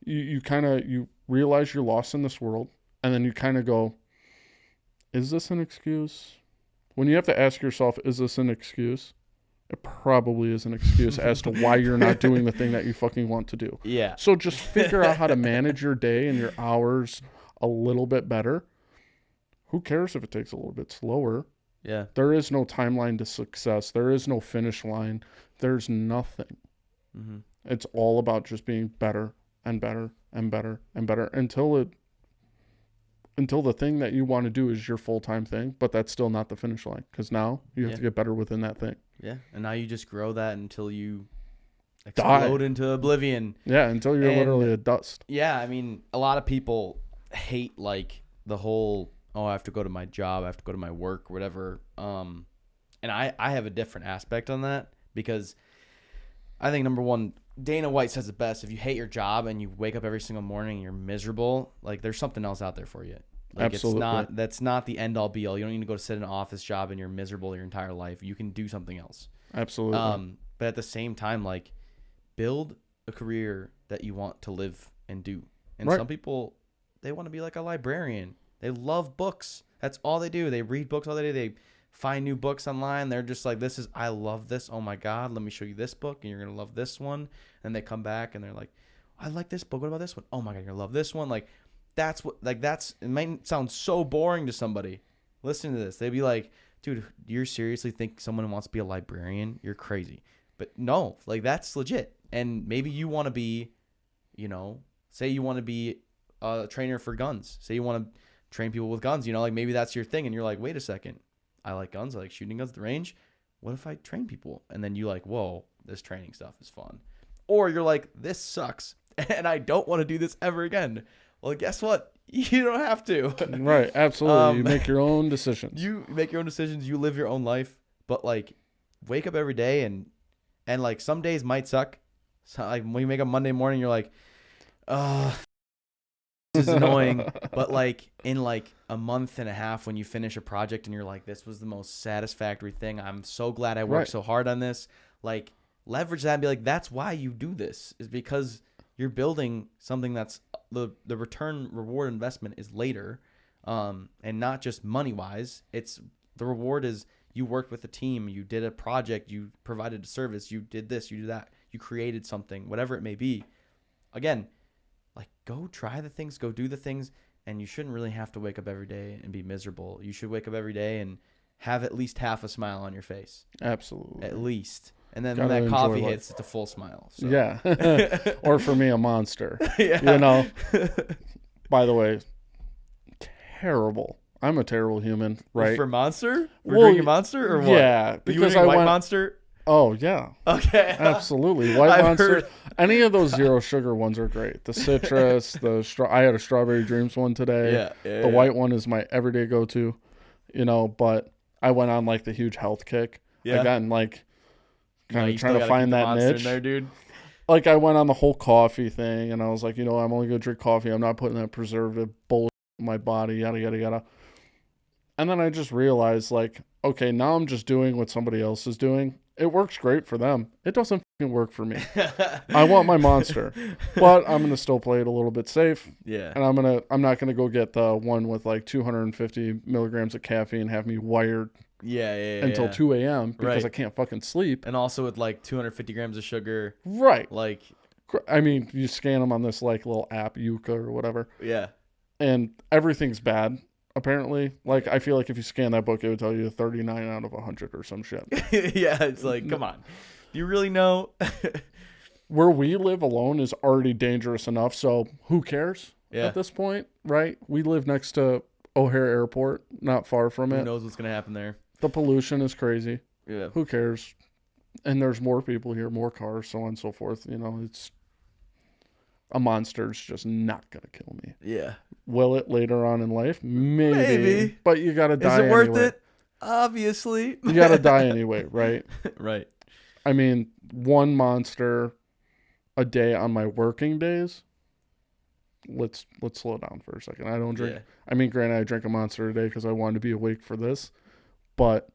[SPEAKER 2] you realize you're lost in this world, and then you kind of go, is this an excuse? When you have to ask yourself, is this an excuse? It probably is an excuse as to why you're not doing the thing that you fucking want to do.
[SPEAKER 1] Yeah.
[SPEAKER 2] So just figure out how to manage your day and your hours a little bit better. Who cares if it takes a little bit slower?
[SPEAKER 1] Yeah.
[SPEAKER 2] There is no timeline to success. There is no finish line. There's nothing. Mm-hmm. It's all about just being better and better and better and better until the thing that you want to do is your full-time thing, but that's still not the finish line, because now you have to get better within that thing.
[SPEAKER 1] Yeah, and now you just grow that until you explode into oblivion.
[SPEAKER 2] Yeah, until you're literally a dust.
[SPEAKER 1] Yeah, I mean, a lot of people hate like the whole, I have to go to my job, I have to go to my work, whatever. And I have a different aspect on that, because I think, number one, Dana White says it best. If you hate your job and you wake up every single morning and you're miserable, like, there's something else out there for you. Like,
[SPEAKER 2] absolutely.
[SPEAKER 1] That's not the end all be all. You don't need to go to sit in an office job and you're miserable your entire life. You can do something else.
[SPEAKER 2] Absolutely.
[SPEAKER 1] But at the same time, like, build a career that you want to live and do. And some people, they want to be like a librarian. They love books. That's all they do. They read books all day. They find new books online. They're just like, I love this. Oh my God, let me show you this book and you're going to love this one. And they come back and they're like, I like this book. What about this one? Oh my God, you're going to love this one. Like, it might sound so boring to somebody. Listen to this. They'd be like, dude, you seriously think someone wants to be a librarian? You're crazy. But no, like, that's legit. And maybe you want to be, say you want to be a trainer for guns. Say you want to train people with guns, like, maybe that's your thing. And you're like, wait a second. I like guns. I like shooting guns at the range. What if I train people? And then you like, whoa, this training stuff is fun. Or you're like, this sucks and I don't want to do this ever again. Well, guess what? You don't have to.
[SPEAKER 2] Right. Absolutely. You make your own decisions.
[SPEAKER 1] You make your own decisions. You live your own life. But like, wake up every day and like, some days might suck. So like, when you wake up Monday morning, you're like, this is annoying. But like, in like a month and a half, when you finish a project and you're like, this was the most satisfactory thing, I'm so glad I worked so hard on this. Like, leverage that and be like, that's why you do this, is because you're building something that's the return reward investment is later, and not just money wise. It's the reward is You worked with a team. You did a project. You provided a service. You did this. You did that. You created something, whatever it may be. Again, like, go try the things. Go do the things. And you shouldn't really have to wake up every day and be miserable. You should wake up every day and have at least half a smile on your face.
[SPEAKER 2] Absolutely.
[SPEAKER 1] At least. And then
[SPEAKER 2] Gotta
[SPEAKER 1] when that coffee
[SPEAKER 2] enjoy life.
[SPEAKER 1] hits, it's a full smile. So.
[SPEAKER 2] Yeah. Or for me, a Monster.
[SPEAKER 1] Yeah.
[SPEAKER 2] You know? By the way, terrible. I'm a terrible human, right?
[SPEAKER 1] For Monster? For
[SPEAKER 2] Well,
[SPEAKER 1] drinking Monster or what?
[SPEAKER 2] Yeah.
[SPEAKER 1] You
[SPEAKER 2] Because
[SPEAKER 1] drink
[SPEAKER 2] I
[SPEAKER 1] White
[SPEAKER 2] went...
[SPEAKER 1] Monster?
[SPEAKER 2] Oh, yeah.
[SPEAKER 1] Okay.
[SPEAKER 2] Absolutely. White
[SPEAKER 1] I've
[SPEAKER 2] Monster.
[SPEAKER 1] heard-
[SPEAKER 2] Any of those zero sugar ones are great. The citrus, I had a Strawberry Dreams one today.
[SPEAKER 1] Yeah.
[SPEAKER 2] The white one is my everyday go-to, you know, but I went on like the huge health kick.
[SPEAKER 1] Yeah.
[SPEAKER 2] I got in like kind
[SPEAKER 1] You
[SPEAKER 2] of
[SPEAKER 1] still
[SPEAKER 2] trying to
[SPEAKER 1] gotta
[SPEAKER 2] find
[SPEAKER 1] keep the
[SPEAKER 2] that
[SPEAKER 1] Monster
[SPEAKER 2] niche.
[SPEAKER 1] in there, dude.
[SPEAKER 2] Like I went on the whole coffee thing and I was like, you know, I'm only going to drink coffee. I'm not putting that preservative bullshit in my body, yada, yada, yada. And then I just realized like, okay, now I'm just doing what somebody else is doing. It works great for them. It doesn't fucking work for me. I want my Monster, but I'm going to still play it a little bit safe.
[SPEAKER 1] Yeah.
[SPEAKER 2] And I'm not going to go get the one with like 250 milligrams of caffeine and have me wired
[SPEAKER 1] Yeah.
[SPEAKER 2] until 2 a.m. because
[SPEAKER 1] Right.
[SPEAKER 2] I can't fucking sleep.
[SPEAKER 1] And also with like 250 grams of sugar.
[SPEAKER 2] Right.
[SPEAKER 1] Like,
[SPEAKER 2] I mean, you scan them on this like little app, Yuka or whatever,
[SPEAKER 1] yeah.
[SPEAKER 2] and everything's bad. Apparently, like I feel like if you scan that book, it would tell you 39 out of 100 or some shit.
[SPEAKER 1] Yeah. It's like, come on. Do you really know?
[SPEAKER 2] Where we live alone is already dangerous enough, so who cares
[SPEAKER 1] Yeah.
[SPEAKER 2] at this point, right? We live next to O'Hare Airport, not far from
[SPEAKER 1] Who
[SPEAKER 2] it.
[SPEAKER 1] knows what's going to happen there?
[SPEAKER 2] The pollution is crazy.
[SPEAKER 1] Yeah.
[SPEAKER 2] Who cares? And there's more people here, more cars, so on and so forth. You know, it's a Monster's just not gonna kill me.
[SPEAKER 1] Yeah.
[SPEAKER 2] Will it later on in life? Maybe.
[SPEAKER 1] Maybe.
[SPEAKER 2] But you gotta die
[SPEAKER 1] Is it worth
[SPEAKER 2] anyway.
[SPEAKER 1] it? Obviously.
[SPEAKER 2] You gotta die anyway, right?
[SPEAKER 1] Right.
[SPEAKER 2] I mean, one Monster a day on my working days. Let's slow down for a second. I don't drink.
[SPEAKER 1] Yeah.
[SPEAKER 2] I mean, granted, I drank a Monster a day because I wanted to be awake for this, but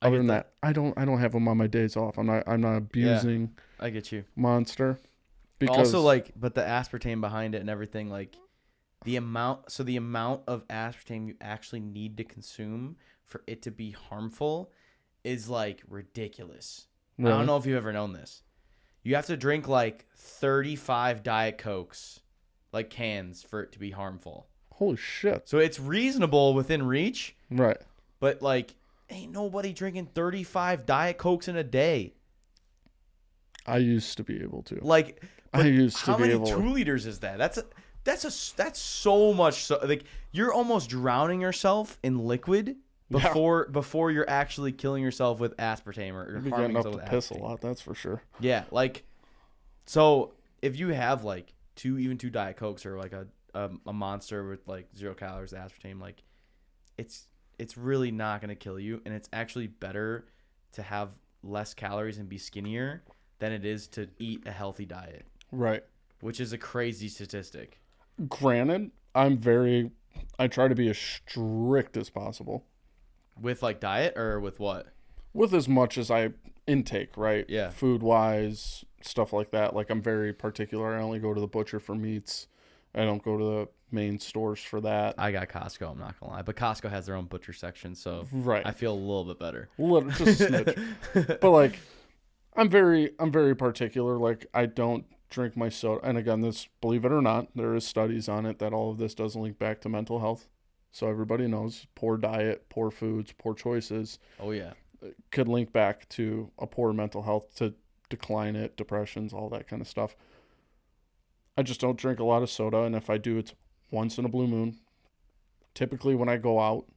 [SPEAKER 1] I
[SPEAKER 2] other
[SPEAKER 1] get
[SPEAKER 2] than that, I don't have them on my days off. I'm not abusing
[SPEAKER 1] I get you.
[SPEAKER 2] Monster. Because
[SPEAKER 1] Also, like, but the aspartame behind it and everything, like, the amount of aspartame you actually need to consume for it to be harmful is, like, ridiculous.
[SPEAKER 2] Really?
[SPEAKER 1] I don't know if you've ever known this. You have to drink, like, 35 Diet Cokes, like, cans, for it to be harmful.
[SPEAKER 2] Holy shit.
[SPEAKER 1] So it's reasonable within reach,
[SPEAKER 2] Right.
[SPEAKER 1] but, like, ain't nobody drinking 35 Diet Cokes in a day.
[SPEAKER 2] I used to be able to.
[SPEAKER 1] Like,
[SPEAKER 2] I used to
[SPEAKER 1] how
[SPEAKER 2] be
[SPEAKER 1] many
[SPEAKER 2] able
[SPEAKER 1] 2
[SPEAKER 2] to.
[SPEAKER 1] liters is that? That's so much. So, like, you're almost drowning yourself in liquid before you're actually killing yourself with aspartame or
[SPEAKER 2] I'd be
[SPEAKER 1] harming
[SPEAKER 2] getting up
[SPEAKER 1] yourself
[SPEAKER 2] to
[SPEAKER 1] with
[SPEAKER 2] piss a
[SPEAKER 1] aspartame.
[SPEAKER 2] lot, that's for sure.
[SPEAKER 1] Yeah, like, so if you have like two Diet Cokes or like a Monster with like 0 calories of aspartame, like, it's really not gonna kill you, and it's actually better to have less calories and be skinnier than it is to eat a healthy diet.
[SPEAKER 2] Right.
[SPEAKER 1] Which is a crazy statistic.
[SPEAKER 2] Granted, I try to be as strict as possible.
[SPEAKER 1] With like diet or with what?
[SPEAKER 2] With as much as I intake, right?
[SPEAKER 1] Yeah.
[SPEAKER 2] Food-wise, stuff like that. Like, I'm very particular. I only go to the butcher for meats. I don't go to the main stores for that.
[SPEAKER 1] I got Costco, I'm not gonna lie. But Costco has their own butcher section, so
[SPEAKER 2] Right.
[SPEAKER 1] I feel a little bit better.
[SPEAKER 2] Just a smidge. But, like, I'm very particular. Like, I don't drink my soda. And again, this, believe it or not, there is studies on it that all of this does link back to mental health. So everybody knows poor diet, poor foods, poor choices
[SPEAKER 1] Oh yeah.
[SPEAKER 2] could link back to a poor mental health, to decline it, depressions, all that kind of stuff. I just don't drink a lot of soda, and if I do, it's once in a blue moon. Typically when I go out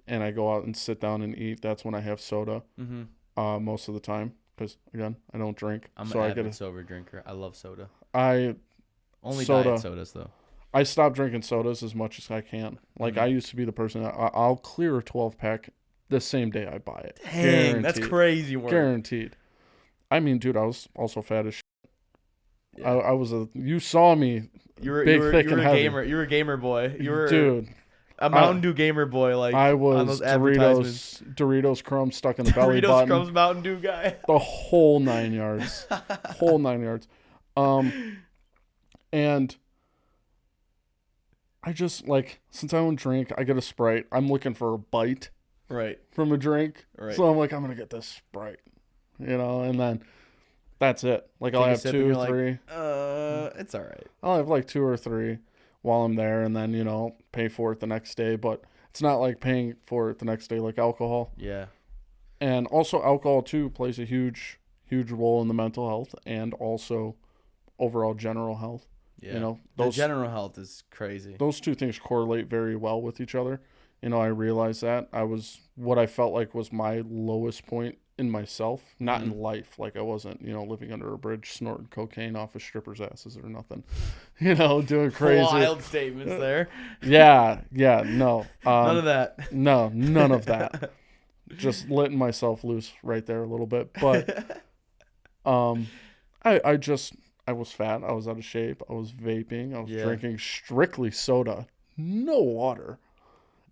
[SPEAKER 2] and sit down and eat, that's when I have soda.
[SPEAKER 1] Mm-hmm.
[SPEAKER 2] Most of the time, because again, I don't drink.
[SPEAKER 1] I'm
[SPEAKER 2] so
[SPEAKER 1] an
[SPEAKER 2] I
[SPEAKER 1] avid
[SPEAKER 2] get
[SPEAKER 1] sober drinker. I love soda.
[SPEAKER 2] Only
[SPEAKER 1] Diet sodas though.
[SPEAKER 2] I stopped drinking sodas as much as I can. Like,
[SPEAKER 1] Mhm.
[SPEAKER 2] I used to be the person that I'll clear a 12-pack the same day I buy it.
[SPEAKER 1] Dang, that's crazy work.
[SPEAKER 2] Guaranteed. I mean, dude, I was also fat as shit.
[SPEAKER 1] Yeah.
[SPEAKER 2] You saw me.
[SPEAKER 1] You were
[SPEAKER 2] big,
[SPEAKER 1] you were,
[SPEAKER 2] thick,
[SPEAKER 1] you were
[SPEAKER 2] and
[SPEAKER 1] a
[SPEAKER 2] heavy.
[SPEAKER 1] gamer. You were a gamer boy. You were
[SPEAKER 2] Dude,
[SPEAKER 1] a Mountain Dew gamer boy. Like,
[SPEAKER 2] I
[SPEAKER 1] on
[SPEAKER 2] was
[SPEAKER 1] those advertisements.
[SPEAKER 2] Doritos crumbs stuck in the belly
[SPEAKER 1] Doritos
[SPEAKER 2] button.
[SPEAKER 1] Crumbs Mountain Dew guy.
[SPEAKER 2] The whole 9 yards. Whole 9 yards. And I just, like, since I don't drink, I get a Sprite. I'm looking for a bite.
[SPEAKER 1] Right.
[SPEAKER 2] from a drink.
[SPEAKER 1] Right.
[SPEAKER 2] So I'm like, I'm going to get this Sprite, and then that's it. Like
[SPEAKER 1] Take
[SPEAKER 2] I'll
[SPEAKER 1] a
[SPEAKER 2] have
[SPEAKER 1] sip
[SPEAKER 2] 2
[SPEAKER 1] and
[SPEAKER 2] or
[SPEAKER 1] you're
[SPEAKER 2] 3.
[SPEAKER 1] like, it's all right.
[SPEAKER 2] I'll have like 2 or 3 while I'm there and then, pay for it the next day. But it's not like paying for it the next day like alcohol.
[SPEAKER 1] Yeah.
[SPEAKER 2] And also alcohol too plays a huge, huge role in the mental health and also overall general health.
[SPEAKER 1] Yeah. The general health is crazy.
[SPEAKER 2] Those two things correlate very well with each other. I realized that what I felt like was my lowest point in myself, not in life. Like I wasn't, living under a bridge, snorting cocaine off of strippers' asses or nothing, doing crazy.
[SPEAKER 1] Wild statements there.
[SPEAKER 2] Yeah, no.
[SPEAKER 1] None of that.
[SPEAKER 2] No, none of that. Just letting myself loose right there a little bit. But I was fat. I was out of shape. I was vaping. I was drinking strictly soda, no water.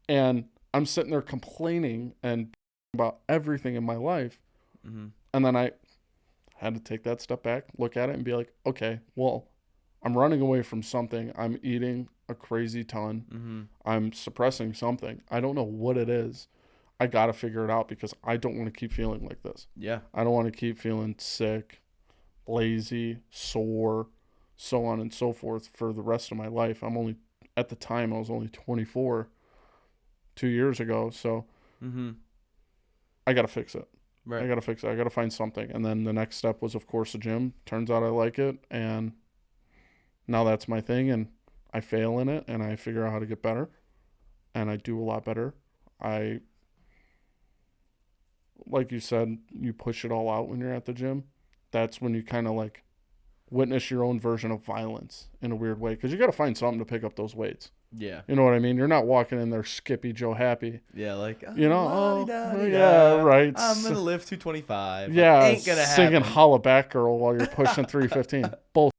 [SPEAKER 2] And I'm sitting there complaining and about everything in my life.
[SPEAKER 1] Mm-hmm.
[SPEAKER 2] And then I had to take that step back, look at it and be like, okay, well, I'm running away from something. I'm eating a crazy ton.
[SPEAKER 1] Mm-hmm.
[SPEAKER 2] I'm suppressing something. I don't know what it is. I got to figure it out because I don't want to keep feeling like this.
[SPEAKER 1] Yeah.
[SPEAKER 2] I don't want to keep feeling sick, lazy, sore, so on and so forth for the rest of my life. At the time, I was only 24 2 years ago. So I got to fix it.
[SPEAKER 1] Right.
[SPEAKER 2] I got to fix it. I got to find something. And then the next step was, of course, the gym. Turns out I like it. And now that's my thing. And I fail in it. And I figure out how to get better. And I do a lot better. Like you said, you push it all out when you're at the gym. That's when you kind of like witness your own version of violence in a weird way. Because you got to find something to pick up those weights.
[SPEAKER 1] Yeah.
[SPEAKER 2] You know what I mean? You're not walking in there Skippy Joe Happy.
[SPEAKER 1] Yeah, like,
[SPEAKER 2] yeah, right.
[SPEAKER 1] I'm going to lift 225.
[SPEAKER 2] Yeah,
[SPEAKER 1] ain't gonna
[SPEAKER 2] singing
[SPEAKER 1] happen.
[SPEAKER 2] Holla Back Girl while you're pushing 315. Bullshit.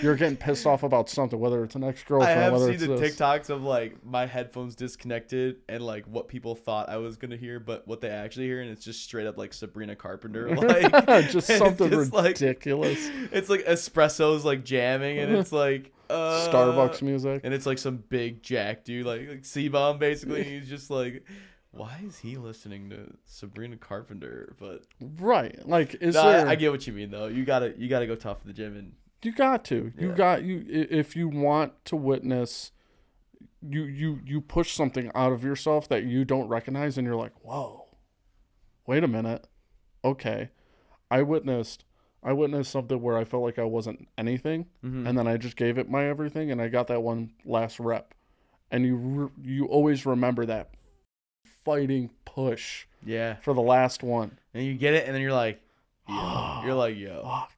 [SPEAKER 2] You're getting pissed off about something, whether it's an
[SPEAKER 1] I
[SPEAKER 2] ex-girlfriend,
[SPEAKER 1] have
[SPEAKER 2] whether
[SPEAKER 1] seen
[SPEAKER 2] it's
[SPEAKER 1] the
[SPEAKER 2] this.
[SPEAKER 1] TikToks of like my headphones disconnected and like what people thought I was gonna hear, but what they actually hear, and it's just straight up like Sabrina Carpenter, like
[SPEAKER 2] just something
[SPEAKER 1] just
[SPEAKER 2] ridiculous.
[SPEAKER 1] Like, it's like espressos like jamming, and it's like
[SPEAKER 2] Starbucks music,
[SPEAKER 1] and it's like some big jack dude, like C-bomb basically. And he's just like, why is he listening to Sabrina Carpenter? But
[SPEAKER 2] right, like
[SPEAKER 1] I get what you mean though. You gotta go tough at the gym and.
[SPEAKER 2] You got to.
[SPEAKER 1] Yeah.
[SPEAKER 2] If you want to witness, you push something out of yourself that you don't recognize, and you're like, whoa, wait a minute, okay, I witnessed something where I felt like I wasn't anything, and then I just gave it my everything, and I got that one last rep, and you always remember that fighting push, for the last one,
[SPEAKER 1] and you get it, and then you're like, yo,
[SPEAKER 2] fuck.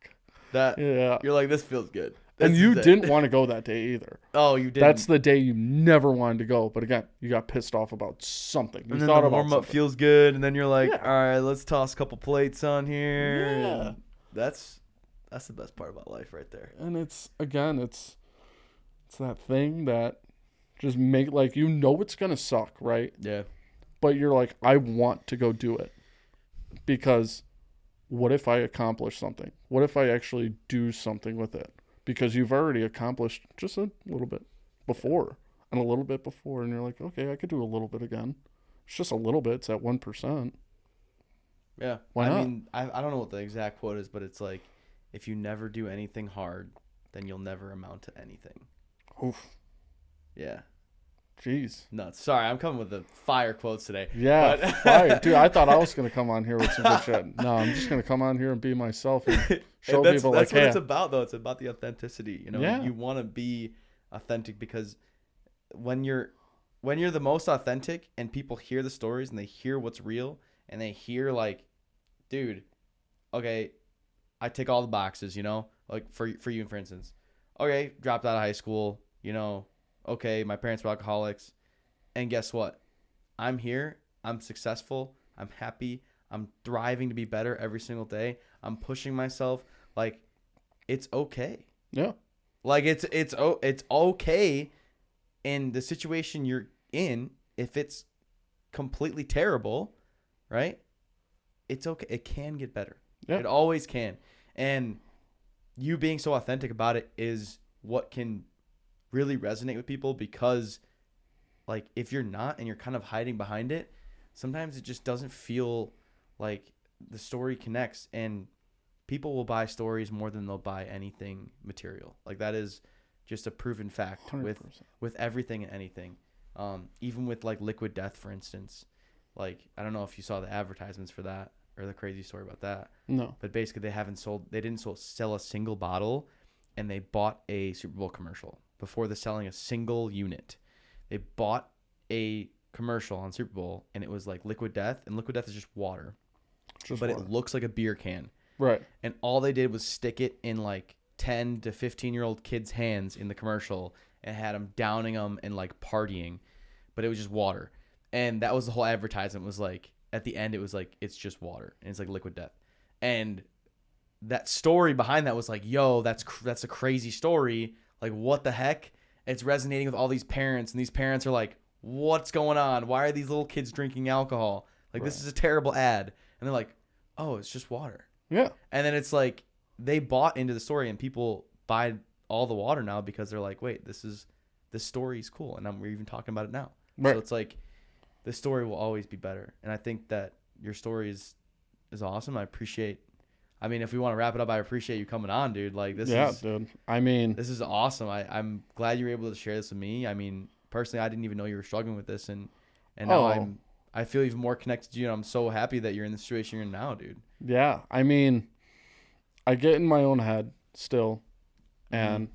[SPEAKER 1] You're like, this feels good.
[SPEAKER 2] And you didn't want to go that day either.
[SPEAKER 1] Oh, you didn't.
[SPEAKER 2] That's the day you never wanted to go. But again, you got pissed off about something. You
[SPEAKER 1] and then
[SPEAKER 2] thought
[SPEAKER 1] the
[SPEAKER 2] about
[SPEAKER 1] warm-up
[SPEAKER 2] something.
[SPEAKER 1] feels good, and then you're like, all right, let's toss a couple plates on here.
[SPEAKER 2] Yeah.
[SPEAKER 1] And that's the best part about life right there.
[SPEAKER 2] And it's that thing that just make, like, it's going to suck, right?
[SPEAKER 1] Yeah.
[SPEAKER 2] But you're like, I want to go do it. Because what if I accomplish something? What if I actually do something with it? Because you've already accomplished just a little bit before and a little bit before. And you're like, okay, I could do a little bit again. It's just a little bit. It's at 1%.
[SPEAKER 1] Yeah.
[SPEAKER 2] Why not?
[SPEAKER 1] I mean, I don't know what the exact quote is, but it's like, if you never do anything hard, then you'll never amount to anything.
[SPEAKER 2] Oof.
[SPEAKER 1] Yeah.
[SPEAKER 2] Jeez.
[SPEAKER 1] Nuts. Sorry, I'm coming with the fire quotes today.
[SPEAKER 2] Yeah,
[SPEAKER 1] but...
[SPEAKER 2] fire. Dude, I thought I was going to come on here with some good shit. No, I'm just going to come on here and be myself and show people
[SPEAKER 1] that's
[SPEAKER 2] like,
[SPEAKER 1] what it's about, though. It's about the authenticity.
[SPEAKER 2] Yeah.
[SPEAKER 1] You want to be authentic because when you're the most authentic and people hear the stories and they hear what's real and they hear like, dude, okay, I tick all the boxes, like for you, for instance. Okay, dropped out of high school, okay, my parents were alcoholics, and guess what? I'm here. I'm successful. I'm happy. I'm thriving to be better every single day. I'm pushing myself. Like, it's okay.
[SPEAKER 2] Yeah.
[SPEAKER 1] Like, it's okay in the situation you're in. If it's completely terrible, right? It's okay. It can get better.
[SPEAKER 2] Yeah.
[SPEAKER 1] It always can. And you being so authentic about it is what can really resonate with people, because like if you're not and you're kind of hiding behind it, sometimes it just doesn't feel like the story connects, and people will buy stories more than they'll buy anything material. Like that is just a proven fact
[SPEAKER 2] 100%.
[SPEAKER 1] with everything and anything. Even with like Liquid Death, for instance. Like, I don't know if you saw the advertisements for that or the crazy story about that.
[SPEAKER 2] No.
[SPEAKER 1] But basically they didn't sell a single bottle, and they bought a Super Bowl commercial before they're selling a single unit. They bought a commercial on Super Bowl, and it was like Liquid Death, and Liquid Death is just water. But water. It looks like a beer can.
[SPEAKER 2] Right.
[SPEAKER 1] And all they did was stick it in like 10 to 15-year-old kids' hands in the commercial and had them downing them and like partying. But it was just water. And that was the whole advertisement, was like, at the end, it was like, it's just water. And it's like Liquid Death. And that story behind that was like, yo, that's a crazy story. Like, what the heck? It's resonating with all these parents. And these parents are like, what's going on? Why are these little kids drinking alcohol? Like, This is a terrible ad. And they're like, oh, it's just water.
[SPEAKER 2] Yeah.
[SPEAKER 1] And then it's like, they bought into the story, and people buy all the water now because they're like, wait, this story's cool. And we're even talking about it now.
[SPEAKER 2] Right.
[SPEAKER 1] So it's like, the story will always be better. And I think that your story is awesome. I mean, if we want to wrap it up, I appreciate you coming on, dude. Like,
[SPEAKER 2] dude. I mean,
[SPEAKER 1] this is awesome. I'm glad you were able to share this with me. I mean, personally, I didn't even know you were struggling with this, and now I feel even more connected to you, and I'm so happy that you're in the situation you're in now, dude. Yeah.
[SPEAKER 2] I mean, I get in my own head still, and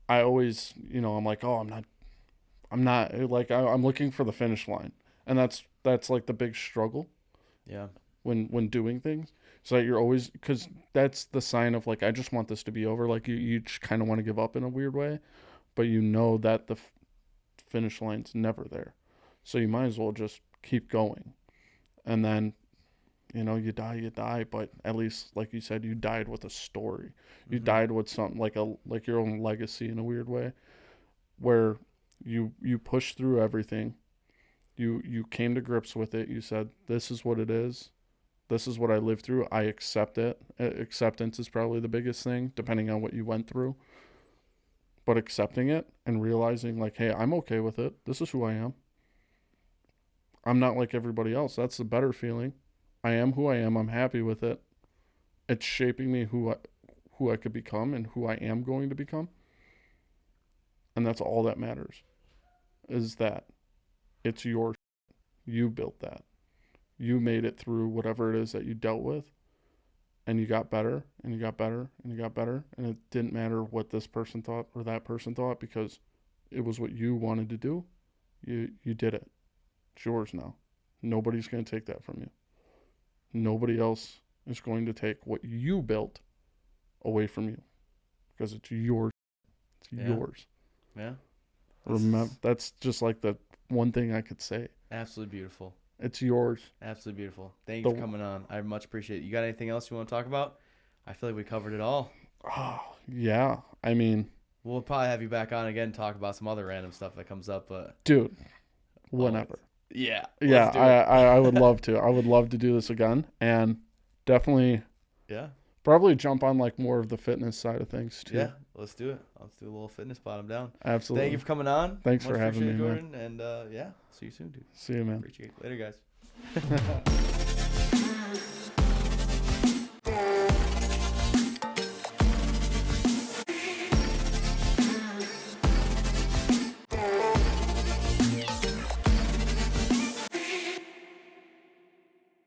[SPEAKER 2] I always, I'm like, oh, I'm not like, I'm looking for the finish line, and that's like the big struggle.
[SPEAKER 1] Yeah.
[SPEAKER 2] When doing things, so that you're always, because that's the sign of like, I just want this to be over. Like you just kind of want to give up in a weird way, but you know that the finish line's never there, so you might as well just keep going. And then, you die, but at least, like you said, you died with a story. You died with something like your own legacy in a weird way, where you pushed through everything. You came to grips with it. You said, this is what it is. This is what I lived through. I accept it. Acceptance is probably the biggest thing, depending on what you went through. But accepting it and realizing, like, hey, I'm okay with it. This is who I am. I'm not like everybody else. That's the better feeling. I am who I am. I'm happy with it. It's shaping me who I could become and who I am going to become. And that's all that matters, is that it's your, you built that. You made it through whatever it is that you dealt with, and you got better, and you got better, and you got better, and it didn't matter what this person thought or that person thought, because it was what you wanted to do. You did it. It's yours now. Nobody's going to take that from you. Nobody else is going to take what you built away from you, because it's yours. It's yours.
[SPEAKER 1] Yeah.
[SPEAKER 2] Remember, that's just like the one thing I could say.
[SPEAKER 1] Absolutely beautiful.
[SPEAKER 2] It's yours.
[SPEAKER 1] Absolutely beautiful. Thank you for coming on. I much appreciate it. You got anything else you want to talk about? I feel like we covered it all.
[SPEAKER 2] Oh, yeah. I mean,
[SPEAKER 1] we'll probably have you back on again and talk about some other random stuff that comes up. But
[SPEAKER 2] dude, whenever.
[SPEAKER 1] Yeah.
[SPEAKER 2] Yeah, I would love to. I would love to do this again, and definitely.
[SPEAKER 1] Yeah.
[SPEAKER 2] Probably jump on like more of the fitness side of things too.
[SPEAKER 1] Yeah, let's do it. Let's do a little fitness bottom down.
[SPEAKER 2] Absolutely.
[SPEAKER 1] Thank you for coming on.
[SPEAKER 2] Thanks for having me,
[SPEAKER 1] Jordan.
[SPEAKER 2] Man.
[SPEAKER 1] And yeah, see you soon, dude.
[SPEAKER 2] See you, man.
[SPEAKER 1] Appreciate it. Later, guys.